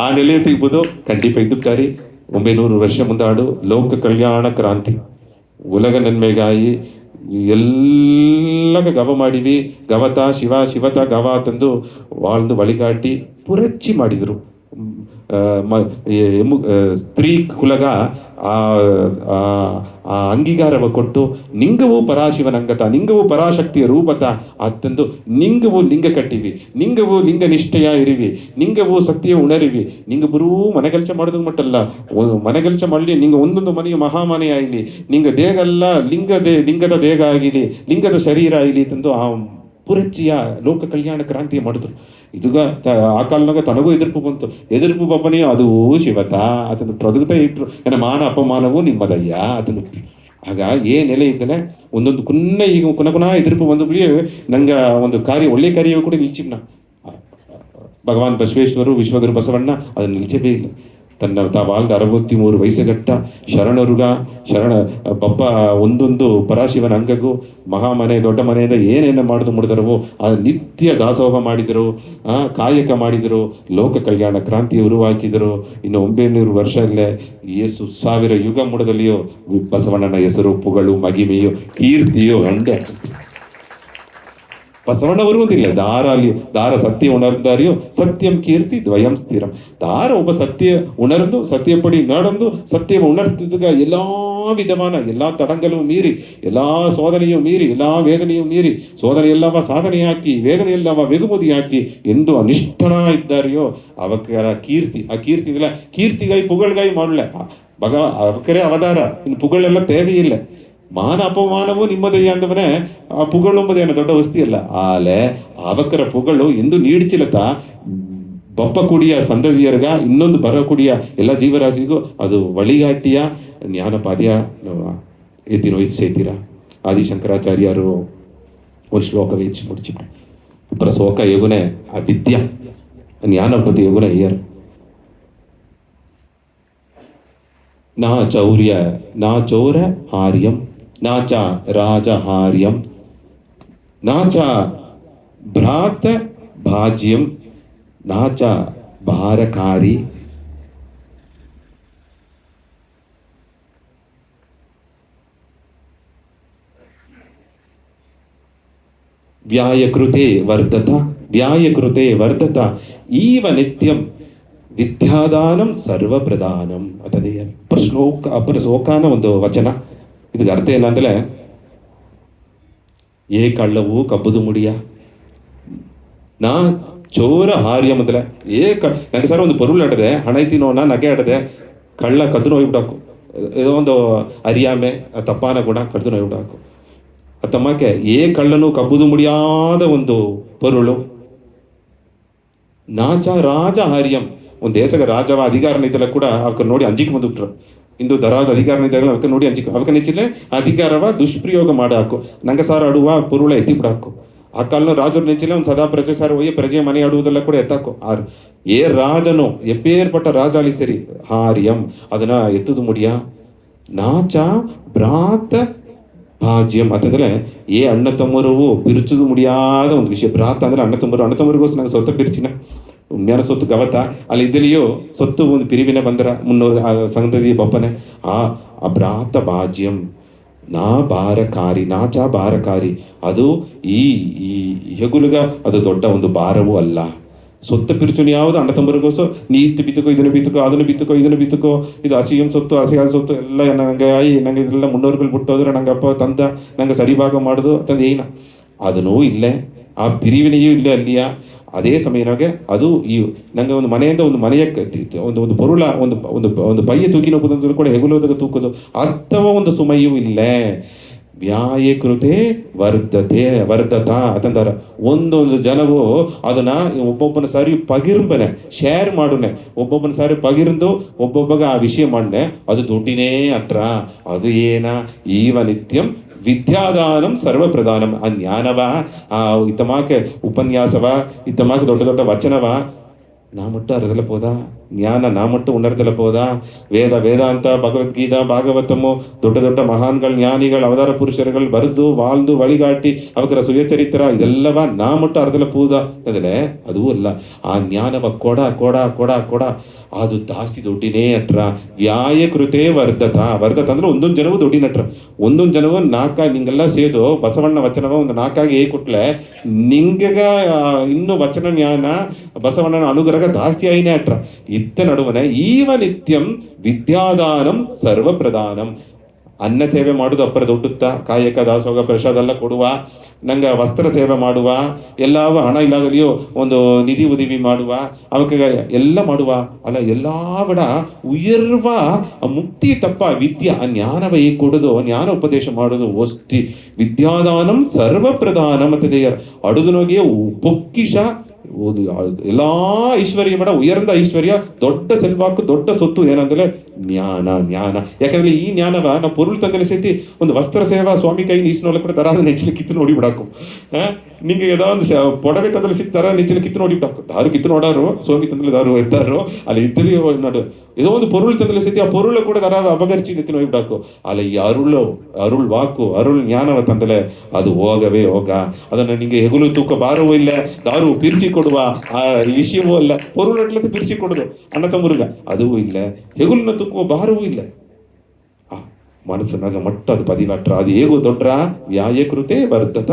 ಆ ನೆಲೆ ತೆಗಿಬೋದು. ಖಂಡಿತ ಇದ್ದುತ್ತಾರೆ 900 ವರ್ಷ ಮುಂದಾಡು ಲೋಕ ಕಲ್ಯಾಣ ಕ್ರಾಂತಿ ಉಲಗ ನನ್ಮೆಗಾಯಿ ಎಲ್ಲ ಗವ ಮಾಡಿವಿ. ಗವತ ಶಿವತ ಗವ ತಂದು வாழ்ந்து வழிகாட்டி ಪುರಚ್ಚಿ ಮಾಡಿದರು. ಸ್ತ್ರೀ ಕುಲಗ ಆ ಅಂಗೀಕಾರವ ಕೊಟ್ಟು ನಿಂಗವು ಪರಾಶಿವನಂಗತ, ನಿಂಗವು ಪರಾಶಕ್ತಿಯ ರೂಪತ ಅತ್ತಂದು ನಿಂಗವು ಲಿಂಗ ಕಟ್ಟಿವಿ, ನಿಂಗವು ಲಿಂಗ ನಿಷ್ಠೆಯ ಇರಿವಿ, ನಿಂಗವು ಸತ್ಯ ಉಣರಿವಿ. ನಿಂಗ ಬರೂ ಮನೆಗೆಲ್ಸ ಮಾಡೋದು ಮಟ್ಟಲ್ಲ, ಮನೆಗೆಲ್ಸ ಮಾಡಲಿ ನಿಂಗ ಒಂದೊಂದು ಮನೆಯು ಮಹಾಮನೆ ಆಗಲಿ, ನಿಂಗ ದೇಹ ಅಲ್ಲ ಲಿಂಗದ ದೇಹ ಆಗಿಲಿ, ಲಿಂಗದ ಶರೀರ ಆಗಲಿ ತಂದು ಆ ಪುರಚ್ಚಿಯ ಲೋಕ ಕಲ್ಯಾಣ ಕ್ರಾಂತಿ ಮಾಡಿದ್ರು. ಇದುಗ ಆ ಕಾಲನಾಗ ತನಗೂ ಎದುರ್ಪು ಬಪ್ಪನೇ ಅದು ಶಿವತ ಅದನ್ನು ಪ್ರೊದಗ್ತಾ ಇಟ್ರು. ಏನ ಮಾನ ಅಪಮಾನವು ನಿಮ್ಮದಯ್ಯ ಅದನ್ನು. ಆಗ ನೆಲೆ ಇದ್ದಲೆ ಒಂದೊಂದು ಈಗ ಕುನ ಎದುರ್ಪು ಬಂದು ಬಿಡಿ ನಂಗೆ ಒಂದು ಒಳ್ಳೆ ಕಾರ್ಯ ಕೂಡ ನಿಲ್ಚಿಮ್ನ. ಭಗವಾನ್ ಬಸವೇಶ್ವರು ವಿಶ್ವಗುರು ಬಸವಣ್ಣ ಅದನ್ನು ನಿಲ್ಚಬೇ ಇಲ್ಲ. ತನ್ನ ತಾವಾಲ್ದ 63 ವಯಸ್ಸುಗಟ್ಟ ಶರಣ ಬಪ್ಪ ಒಂದೊಂದು ಪರಾಶಿವನ ಅಂಗಗೂ ಮಹಾಮನೆ ದೊಡ್ಡ ಮನೆಯಿಂದ ಏನೇನು ಮಾಡಿದ್ರು ಮುಡಿದರವೋ ಆ ನಿತ್ಯ ದಾಸೋಹ ಮಾಡಿದರು, ಕಾಯಕ ಮಾಡಿದರು, ಲೋಕ ಕಲ್ಯಾಣ ಕ್ರಾಂತಿ ಉರುವಾಕಿದರು. ಇನ್ನು 900 ವರ್ಷ ಇಲ್ಲೇ 1000 ಯುಗ ಮುಡದಲ್ಲಿಯೋ ಬಸವಣ್ಣನ ಹೆಸರು ಪುಗಳು ಮಗಿಮೆಯೋ ಕೀರ್ತಿಯೋ ಅಂಡೆ ಬಸವಣ್ಣವರು ಒಂದಿಲ್ಲ ದಾರ ಸತ್ಯ ಉಣರ್ದಾರಿಯೋ ಸತ್ಯಂ ಕೀರ್ತಿ ದ್ವಯಂ ಸ್ಥಿರಂ. ದಾರ ಒಬ್ಬ ಸತ್ಯ ಉಣರ್ದು ಸತ್ಯಪಡಿ நடந்து ಸತ್ಯ ಉಣರ್ತಿದ್ದಾಗ ಎಲ್ಲಾ ವಿಧವಾನ ಎಲ್ಲಾ ತಡಂಗಲೂ ಮೀರಿ ಎಲ್ಲಾ ಸೋದನೆಯೂ ಮೀರಿ ಎಲ್ಲಾ ವೇದನೆಯೂ ಮೀರಿ ಸೋದನೆಯೆಲ್ಲವ ಸಾಧನೆಯಾಕಿ ವೇದನೆಯೆಲ್ಲವ வெகுமதியாக்கி ಎಂದು ಅನಿಷ್ಠನ ಇದ್ದಾರೆಯೋ ಅವಕರ ಕೀರ್ತಿ ಆ ಕೀರ್ತಿ ಇಲ್ಲ ಕೀರ್ತಿಗೈ ಪುಗಳ್ಗೈ ಮಾಡಲ ಅವಕರೇ ಅವತಾರ ಇನ್ನು ಪುಗಳೆಲ್ಲ தேவையில்ல. ಮಾನ ಅಪಮಾನವೂ ನಿಮ್ಮದಯ್ಯ ಅಂದವನೇ ಆ ಪುಗಳುಂಬುದೇನು ದೊಡ್ಡ ವಸ್ತಿಯಲ್ಲ ಆಲೆ ಅವಕರ ಪುಗಳು ಎಂದು ನೀಡಿಚಿಲತ ಬಪ್ಪ ಕುಡಿಯ ಸಂದದಿಯರ್ಗ ಇನ್ನೊಂದು ಬರ ಕುಡಿಯ ಎಲ್ಲ ಜೀವರಾಶಿಗೂ ಅದು ವಳಿಗಾಟಿಯ ಜ್ಞಾನಪಾದ್ಯ ಎತ್ತಿನೋ ಸೇತೀರ ಆದಿಶಂಕರಾಚಾರ್ಯರು ಒಂದು ಶ್ಲೋಕ ವೇಚಿ ಮುಡಿಚಿಬಿಟ್ಟು ಇಬ್ಬರ ಶ್ಲೋಕ ಎಗುನೆ ಆ ವಿದ್ಯಾ ಜ್ಞಾನಪತಿ ಎಗುನೆ ಅಯ್ಯರ್ ನಾ ಚೌರ್ಯ ನಾ ಚೌರ ಹಾರ್ಯಂ ನಾಚ ರಾಜಹಾರ್ಯಂ ನಾಚ ಭ್ರಾತ ಭಾಜ್ಯಂ ನಾಚ ಭಾರಕಾರಿ ವ್ಯಾಯಕೃತೆ ವರ್ಧತ ಈವ ನಿತ್ಯಂ ವಿದ್ಯಾದಾನಂ ಸರ್ವಪ್ರಧಾನಂ ಅದೇ ಅಪರ ಶ್ಲೋಕಾನ ಒಂದು ವಚನ. ಇದಕ್ಕೆ ಅರ್ಥ ಏನಂದ್ರೆ ಏ ಕಳ್ಳವು ಕಬ್ಬುದು ಮುಡಿಯ ನಾ ಚೋರ ಹಾರ್ಯಂ ಅಂದ್ರೆ ನಂಗೆ ಸರ್ ಒಂದು ಪೊರುಳು ಆಡದೆ ಹಣ ಐತಿನೋನ ನಗೆ ಆಡದೆ ಕಳ್ಳ ಕದ್ದು ನೋಯ್ಬಿಡಾಕು ಏನೋ ಒಂದು ಅರಿಯಾಮೆ ತಪ್ಪಾನ ಗುಣ ಕದ್ದು ನೋಯ್ಬಿಡಾಕು ಅತ್ತಮ್ಮಕ್ಕೆ ಏ ಕಳ್ಳನು ಕಬ್ಬುದು ಮುಡಿಯಾದ ಒಂದು ಪೊರುಳು ನಾಚ ರಾಜ ಹಾರ್ಯಂ ಒಂದು ದೇಶದ ರಾಜವ ಅಧಿಕಾರನಿದ್ದಲ್ಲ ಕೂಡ ಅವಕ್ಕೆ ನೋಡಿ ಅಂಜಿಕೆ ಬಂದುಬಿಟ್ರು. ಇಂದು ದರಾದ ಅಧಿಕಾರನಿದ್ದಾಗ ಅವಕ್ಕೆ ನೋಡಿ ಅಂಜಿಕೆ ಅವಕ್ಕೆ ನೆಚ್ಚಿಲೆ ಅಧಿಕಾರವ ದುಷ್ಪ್ರಯೋಗ ಮಾಡಾಕು ನಂಗೆ ಸಾರ ಆಡುವ ಪುರುಳ ಎತ್ತಿ ಬಿಡಾಕು ಆ ಕಾಲನ ರಾಜರು ನೆಚ್ಚಿಲೆ ಒಂದು ಸದಾ ಪ್ರಜೆ ಸಾರ ಒಯ್ಯ ಪ್ರಜೆ ಮನೆ ಆಡುವುದೆಲ್ಲ ಕೂಡ ಎತ್ತಾಕು ಏ ರಾಜನು ಎಪ್ಪೇರ್ಪಟ್ಟ ರಾಜ ಅಲ್ಲಿ ಸರಿ ಹಾರ್ಯಂ ಅದನ್ನ ಎತ್ತುದು ಮುಡಿಯ ನಾಚ ಭ್ರಾತ ಭಾಜ್ಯಂ ಅಂತಂದ್ರೆ ಏ ಅಣ್ಣ ತಮ್ಮರು ಬಿರುಚುದು ಮುಡಿಯಾದ ಒಂದು ವಿಷಯ. ಭ್ರಾತ ಅಂದ್ರೆ ಅಣ್ಣ ತಮ್ಮರಿಗೋಸ್ಕರ ನಂಗೆ ಸ್ವತಃ ಬಿರ್ಚಿನ ಉಣ್ಯಾನ ಸೊತ್ತು ಗವತ ಅಲ್ಲಿ ಇದ್ದಲಿಯೋ ಸೊತ್ತು ಒಂದು ಪಿರಿವಿನ ಬಂದರ ಮುನ್ನೂರು ಸಂಗತಿ ಬಪ್ಪನೆ ಆ ಭ್ರಾತ ಭಾಜ್ಯಂ ನಾಚ ಭಾರಕಾರಿ ಅದು ಈ ಹೆಗುಲುಗ ಅದು ದೊಡ್ಡ ಒಂದು ಭಾರವೂ ಅಲ್ಲ. ಸೊತ್ತು ಪಿರುಚುನಿ ಯಾವುದು ಅಣ್ಣ ತಮ್ಮರಿಗೋಸ್ಕರ ನೀ ಇತ್ತು ಬಿತ್ತುಕೋ ಇದನ್ನು ಬಿತ್ತುಕೋ ಅದನ್ನು ಬಿತ್ತುಕೋ ಇದು ಹಸಿಯಂ ಸೊತ್ತು ಹಸಿಯಾದ ಸೊತ್ತು ಎಲ್ಲ ನಂಗೆ ಇದೆಲ್ಲ ಮುನ್ನೂರುಗಳು ಬಿಟ್ಟೋದ್ರೆ ನಂಗೆ ಅಪ್ಪ ತಂದ ನಂಗೆ ಸರಿಭಾಗ ಮಾಡುದು ಅಂತಂದು ಏನ ಅದನ್ನೂ ಇಲ್ಲೇ ಆ ಪಿರಿವಿನೆಯೂ ಇಲ್ಲೇ ಅಲ್ಲಿಯ ಅದೇ ಸಮಯನಾಗೆ ಅದು ಈ ನಂಗೆ ಒಂದು ಮನೆಯಿಂದ ಒಂದು ಮನೆಯ ಒಂದು ಪೊರುಳ ಒಂದು ಪೈಯ ತೂಕಿ ನೋಕೋದಂದ್ರೂ ಕೂಡ ಹೆಗುಲೋದಾಗ ತೂಕೋದು ಅಥವಾ ಒಂದು ಸುಮಯೂ ಇಲ್ಲೇ. ವ್ಯಾಯಕೃತೆ ವರ್ಧತ ಅಂತಂದಾರ ಒಂದೊಂದು ಜನವು ಅದನ್ನ ಒಬ್ಬೊಬ್ಬನ ಸಾರಿ ಪಗಿರ್ಬನೆ ಶೇರ್ ಮಾಡುನೆ ಒಬ್ಬೊಬ್ಬನ ಸಾರಿ ಪಗಿರ್ದು ಒಬ್ಬೊಬ್ಬಗ ಆ ವಿಷಯ ಮಾಡ್ನೆ ಅದು ದುಡ್ಡಿನೇ ಅಟ್ರ ಅದು ಏನ ಈವ ನಿತ್ಯಂ ವಿದ್ಯಾದಾನಂ ಸರ್ವಪ್ರಧಾನಂ ಆ ಜ್ಞಾನವ ಆ ಇತ್ತಮಾಕೆ ಉಪನ್ಯಾಸವ ಇತ್ತಮಾಕೆ ದೊಡ್ಡ ದೊಡ್ಡ ವಚನವ ನಾ ಮಟ್ಟು ಅರ್ಧಲ போதா ಜ್ಞಾನ ನಾ ಮಟ್ಟು ಉಣರ್ದಲ போதா ವೇದಾಂತ ಭಗವದ್ಗೀತಾ ಭಾಗವತಮು ದೊಡ್ಡ ಮಹಾನ್ಗಳು ಜ್ಞಾನಿಗಳು ಅವತಾರ ಪುರುಷರುಗಳು ಬರೆದು வாழ்ந்து ವಳಿಗಾಟಿ ಅವಕರ ಸುಯಚರಿತ್ರ ಇದೆಲ್ಲವ ನಾ ಮಟ್ಟು ಅರ್ಧಲ போதா ಅಂದ್ರೆ ಅದೂ ಅಲ್ಲ. ಆ ಜ್ಞಾನವ ಕೊಡ ಅದು ದಾಸಿ ದೊಡ್ಡಿನೇ ಅಟ್ರ ವ್ಯಾಯಕೃತೆ ವರ್ಧತ ಅಂದ್ರೆ ಒಂದೊಂದು ಜನವು ದೊಡ್ಡಿನಟ್ರ ಒಂದೊಂದು ಜನವು ನಿಂಗೆಲ್ಲ ಸೇದು ಬಸವಣ್ಣ ವಚನವ ಒಂದು ನಾಲ್ಕಾಗಿ ಕೊಟ್ಲೆ ನಿಂಗೆಗ ಇನ್ನು ವಚನ ಜ್ಞಾನ ಬಸವಣ್ಣನ ಅನುಗ್ರಹ ದಾಸ್ತಿ ಆಯಿನೇ ಅಟ್ರ ಇತ್ತ ನಡುವನೆ ಈವ ನಿತ್ಯಂ ವಿದ್ಯಾದಾನಂ ಸರ್ವಪ್ರಧಾನಂ. ಅನ್ನ ಸೇವೆ ಮಾಡುದು ಅಪ್ಪರ ದೊಡ್ಡುತ್ತ ಕಾಯಕ ದಾಸೋಗ ಪ್ರಸಾದ ಎಲ್ಲ ಕೊಡುವ ನಂಗೆ ವಸ್ತ್ರ ಸೇವೆ ಮಾಡುವ ಎಲ್ಲವ ಹಣ ಇಲ್ಲದಲ್ಲಿಯೋ ಒಂದು ನಿಧಿ ಉದಿವಿ ಮಾಡುವ ಅವಕ್ಕೆ ಎಲ್ಲ ಮಾಡುವ ಅಲ್ಲ ಎಲ್ಲ ಬಿಡ ಉಯರ್ವ ಮುಕ್ತಿ ತಪ್ಪ ವಿದ್ಯೆ ಆ ಜ್ಞಾನವ ಈ ಕೊಡುದು ಜ್ಞಾನ ಉಪದೇಶ ಮಾಡುದು ವಸ್ತಿ ವಿದ್ಯಾದಾನಂ ಸರ್ವಪ್ರಧಾನಂ ಅಂತ ಅಡುದು ನೋಗಿಯೇ ಪೊಕ್ಕಿಷ ಎಲ್ಲಾ ಐಶ್ವರ್ಯ ಬೇಡ ಉಯರ್ದ ಐಶ್ವರ್ಯ ದೊಡ್ಡ ಸೆಲ್ವಾಕು ದೊಡ್ಡ ಸೊತ್ತು ಏನಂದ್ರೆ ಜ್ಞಾನ. ಯಾಕಂದ್ರೆ ಈ ಜ್ಞಾನವ ನಾವು ಪೊರುಳು ತಂದಲ್ಲಿ ಸತಿ ಒಂದು ವಸ್ತ್ರ ಸೇವಾ ಸ್ವಾಮಿ ಕೈ ನೀಸಿನೊಳಗೆ ಕೂಡ ತರಾದ ನೆಚ್ಚಿನ ಕಿತ್ತು ನೋಡಿ ಬಿಡಾಕು ನಿಂಗೆ ಯಾವುದೋ ಒಂದು ಪೊಡವೆ ತಂದಲ್ಲಿ ಸಿಕ್ಕ ತರ ನೆಚ್ಚಿನ ಕಿತ್ತು ನೋಡಿ ಬಿಡಾಕು ದಾರು ಕಿತ್ತು ನೋಡಾರು ಸ್ವಾಮಿ ತಂದಲ್ಲಿ ದಾರು ಇದ್ದಾರು ಅಲ್ಲಿ ಇದ್ದಲ್ಲಿ ನೋಡು ஏதோ ಒಂದು ಪೊರುಳು ತಂದಲ್ಲಿ ಸತಿ ಆ ಪೊರುಳು ಕೂಡ ತರ ಅಪಗರಿಸಿ ನೆತ್ತಿ ನೋಡಿ ಬಿಡಾಕು ಅಲ್ಲ ಈ ಅರುಳ್ ವಾಕು ಅರುಳ್ ಜ್ಞಾನವ ತಂದಲೆ ಅದು ಹೋಗವೇ ಹೋಗ ಅದನ್ನ ನಿಂಗೆ ಹೆಗುಲು ತೂಕ ಬಾರವೂ ಇಲ್ಲ ದಾರು ಪಿರ್ಚಿ ಕೊಡುವ ಆ ವಿಷಯವೂ ಅಲ್ಲ ಪೊರುಳು ಪಿರ್ಚಿ ಕೊಡುದು ಅಣ್ಣ ತಮ್ಮರುಗ ಅದೂ ಇಲ್ಲ ಹೆಗುಲಿನ ತೂಕುವ ಬಾರವೂ ಇಲ್ಲ ಮನಸ್ಸಿನಾಗ ಮಟ್ಟ ಅದು ಪದಿವಟ್ರ ಅದು ಹೇಗೋ ದೊಡ್ಡ ವ್ಯಾಯಕೃತೆ ವರ್ಧತ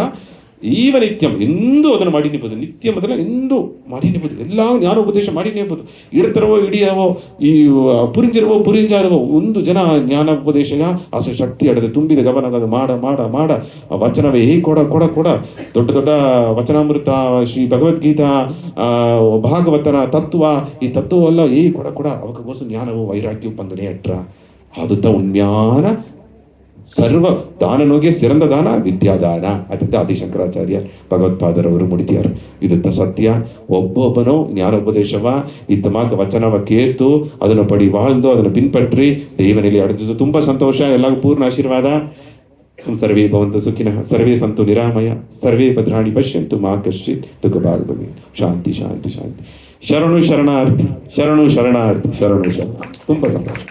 ಈವ ನಿತ್ಯಂ ಎಂದೂ ಅದನ್ನು ಮಾಡಿ ನಿಂಬೋದು. ನಿತ್ಯ ಮೊದಲ ಎಂದೂ ಮಾಡಿ ನಿಂಬೋದು. ಎಲ್ಲ ಜ್ಞಾನ ಉಪದೇಶ ಮಾಡಿ ನಿಂಬೋದು. ಇಡತರವೋ ಇಡಿಯವೋ ಈ ಪುರಿಂಜಿರವೋ ಪುರಿಂಜಾರವೋ ಒಂದು ಜನ ಜ್ಞಾನ ಉಪದೇಶ ಆಸ ಶಕ್ತಿ ಅಡದೆ ತುಂಬಿದ ಗಮನ ಮಾಡ ಮಾಡ ಮಾಡ ವಚನವೇ ಕೊಡ ಕೊಡ ಕೊಡ ದೊಡ್ಡ ದೊಡ್ಡ ವಚನಾಮೃತ ಶ್ರೀ ಭಗವದ್ಗೀತಾ ಭಾಗವತನ ತತ್ವ ಈ ತತ್ವವಲ್ಲ ಕೊಡ ಕೊಡ ಅವಕ್ಕೋಸ ಜ್ಞಾನವೋ ವೈರಾಗ್ಯವು ಪಂದನೆ ಅಟ್ರ ಆದುತ್ತ ಉನ್ಮ್ಯಾನ ಸರ್ವ ದಾನನೋಗೆ ಸಿರಂದ ದಾನ ವಿದ್ಯಾದಾನ ಅದರಿಂದ ಆದಿಶಂಕರಾಚಾರ್ಯ ಭಗವತ್ಪಾದರವರು ಮುಡಿತಿಯಾರು. ಇದತ್ತ ಸತ್ಯ ಒಬ್ಬೊಬ್ಬನೋ ಜ್ಞಾನೋಪದೇಶವ ಇತ್ತಮಾಕ ವಚನವ ಕೇತು ಅದನ್ನು ಪಡಿ வாழ்ந்து ಅದನ್ನು ಪಿನ್ಪಟ್ರಿ ದೇವನಲ್ಲಿ ಅಡೆದು ತುಂಬ ಸಂತೋಷ. ಎಲ್ಲರಿಗೂ ಪೂರ್ಣ ಆಶೀರ್ವಾದ. ಸರ್ವೇ ಭವಂತು ಸುಖಿನಃ ಸರ್ವೇ ಸಂತು ನಿರಾಮಯ ಸರ್ವೇ ಭದ್ರಾಣಿ ಪಶ್ಯಂತು ಮಾ ಕಶ್ಚಿತ್ ದುಃಖಭಾಗ್ ಭವೆ. ಶಾಂತಿ ಶಾಂತಿ ಶಾಂತಿ. ಶರಣು ಶರಣಾರ್ಥಿ ಶರಣು ಶರಣಾರ್ಥಿ ಶರಣು ಶರಣ. ತುಂಬ ಸಂತೋಷ.